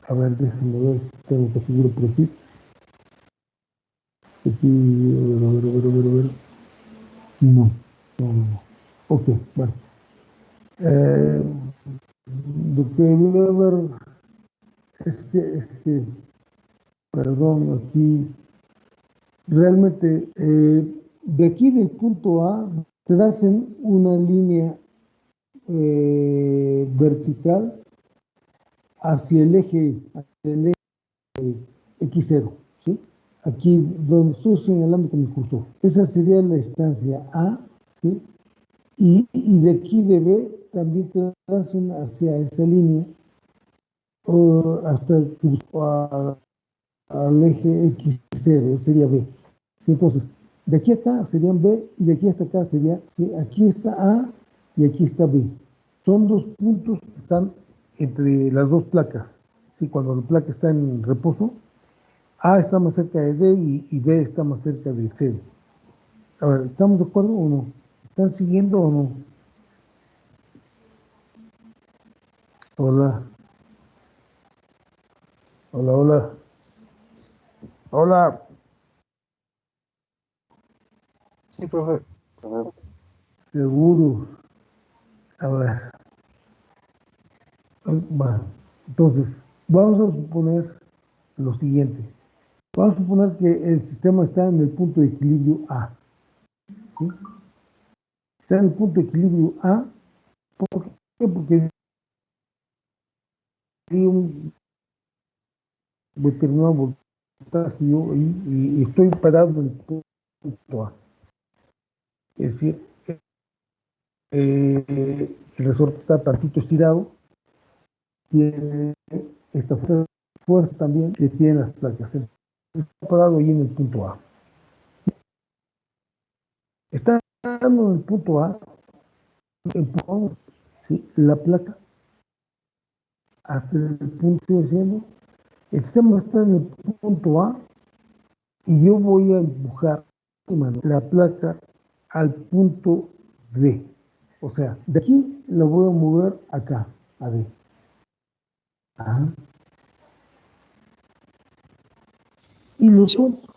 a ver, déjenme ver si tengo que figura por aquí. Aquí, a ver. No. Ok, bueno. Lo que debe haber perdón, aquí, realmente, de aquí del punto A, te hacen una línea vertical hacia el eje X0, ¿sí? Aquí donde estoy señalando con mi cursor. Esa sería la instancia A, ¿sí? Y de aquí de B también te hacen hacia esa línea hasta al eje X0, sería B. ¿Sí? Entonces, de aquí a acá serían B y de aquí hasta acá sería, ¿sí? Aquí está A y aquí está B. Son dos puntos que están entre las dos placas. ¿Sí? Cuando la placa está en reposo, A está más cerca de D y B está más cerca de C. A ver, ¿estamos de acuerdo o no? ¿Están siguiendo o no? Hola, hola, hola. Hola,
Sí, profe.
seguro. A ver, bueno, entonces, vamos a suponer lo siguiente. Vamos a suponer que el sistema está en el punto de equilibrio A. ¿Sí? Está en el punto de equilibrio A. ¿Por qué? Porque hay un determinado voltaje y estoy parado en el punto A. Es decir, el resorte está tantito estirado, tiene esta fuerza también que tiene las placas. Está parado ahí en el punto A. Está en el punto A, empujando, ¿sí? La placa hasta el punto que estoy haciendo. El sistema está en el punto A y yo voy a empujar la placa al punto D. O sea, de aquí la voy a mover acá, a D. Ajá. Y lo suelto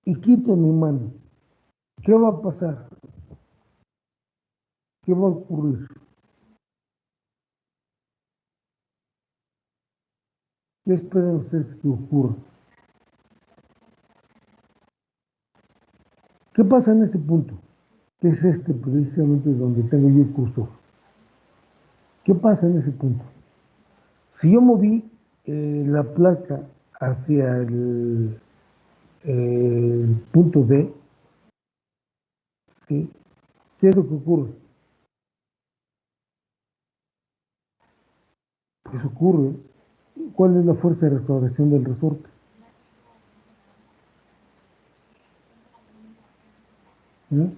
y quito mi mano. ¿Qué va a pasar? ¿Qué va a ocurrir? ¿Qué esperan ustedes que ocurra? ¿Qué pasa en ese punto? Que es precisamente donde tengo yo el cursor. ¿Qué pasa en ese punto? Si yo moví la placa hacia el punto D, ¿sí? ¿Qué es lo que ocurre? Pues ocurre, ¿cuál es la fuerza de restauración del resorte? ¿Eh?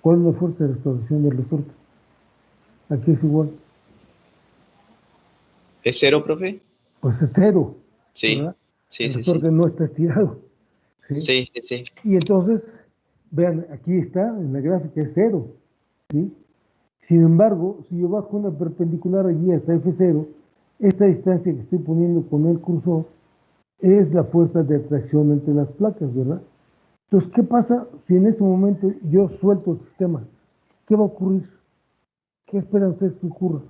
¿Cuál es la fuerza de restauración del resorte? Aquí es igual.
¿Es cero, profe?
Pues es cero,
Sí,
¿verdad?
sí,
El
sí, sí.
resorte no está estirado, ¿sí?
Sí, sí, sí.
Y entonces, vean, aquí está, en la gráfica es cero, ¿sí? Sin embargo, si yo bajo una perpendicular allí hasta F0, esta distancia que estoy poniendo con el cursor es la fuerza de atracción entre las placas, ¿verdad? Entonces, ¿qué pasa si en ese momento yo suelto el sistema? ¿Qué va a ocurrir? ¿Qué esperan ustedes que ocurra?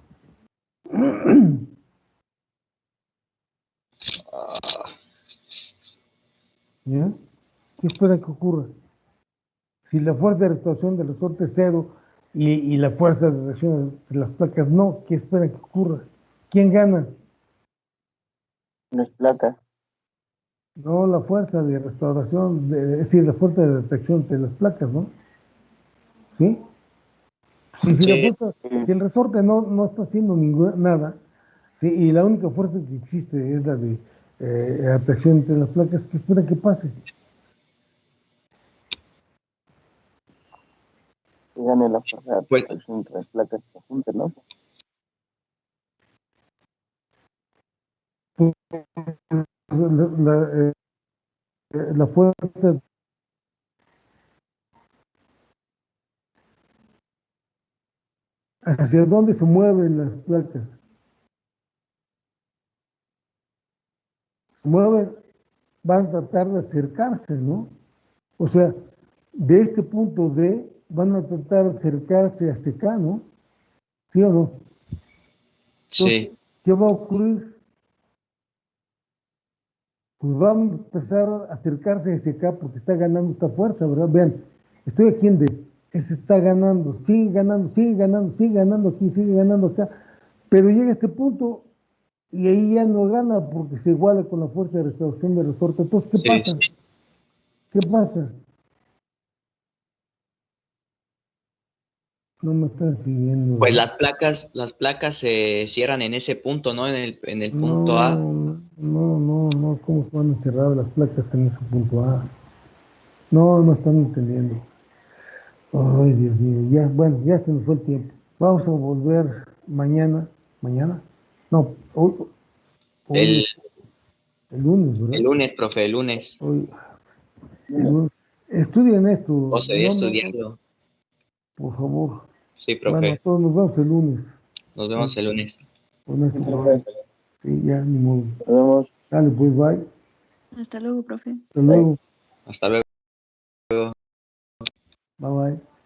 ¿Ya? ¿Qué esperan que ocurra? Si la fuerza de restauración del resorte es cero y la fuerza de reacción de las placas no, ¿qué esperan que ocurra? ¿Quién gana?
Las placas.
No, la fuerza de restauración, es decir, la fuerza de retracción de las placas, ¿no? ¿Sí? Si la
Sí,
fuerza, si el resorte no está haciendo nada, ¿sí? Y la única fuerza que existe es la de atracción entre las placas, ¿qué espera que pase?
Que gane la fuerza de
pues
atracción entre las placas que juntan, ¿no?
Pues, la fuerza, ¿hacia dónde se mueven las placas? Se mueven, van a tratar de acercarse, ¿no? O sea, de este punto D van a tratar de acercarse hacia acá, ¿no? ¿Sí o no? Entonces,
sí.
¿qué va a ocurrir? pues va a empezar a acercarse hacia acá porque está ganando esta fuerza, ¿verdad? Vean, estoy aquí en D, ese está ganando, sigue ganando, sigue ganando, sigue ganando aquí, sigue ganando acá, pero llega a este punto y ahí ya no gana porque se iguala con la fuerza de restauración de resorte. Entonces, ¿qué
Sí,
pasa?
sí.
¿Qué pasa? No me están siguiendo.
Pues
¿verdad?
las placas se cierran en ese punto, ¿no? En el punto
No,
A.
no, ¿cómo se van a cerrar las placas en ese punto A? No, no están entendiendo. Ay, Dios mío, ya, bueno, ya se nos fue el tiempo. Vamos a volver mañana. ¿Mañana? No, hoy
El,
es el lunes,
el
¿verdad?
lunes, profe, el lunes.
Hoy, el lunes. Estudien esto,
12 días estudiando.
por favor.
Sí,
Bueno, a
profe.
todos nos vemos el lunes.
Nos vemos el lunes.
Honesto. Sí, ya, ni modo.
Nos vemos.
Dale, pues, bye.
Hasta luego, profe.
Hasta luego.
Hasta luego.
Bye, bye.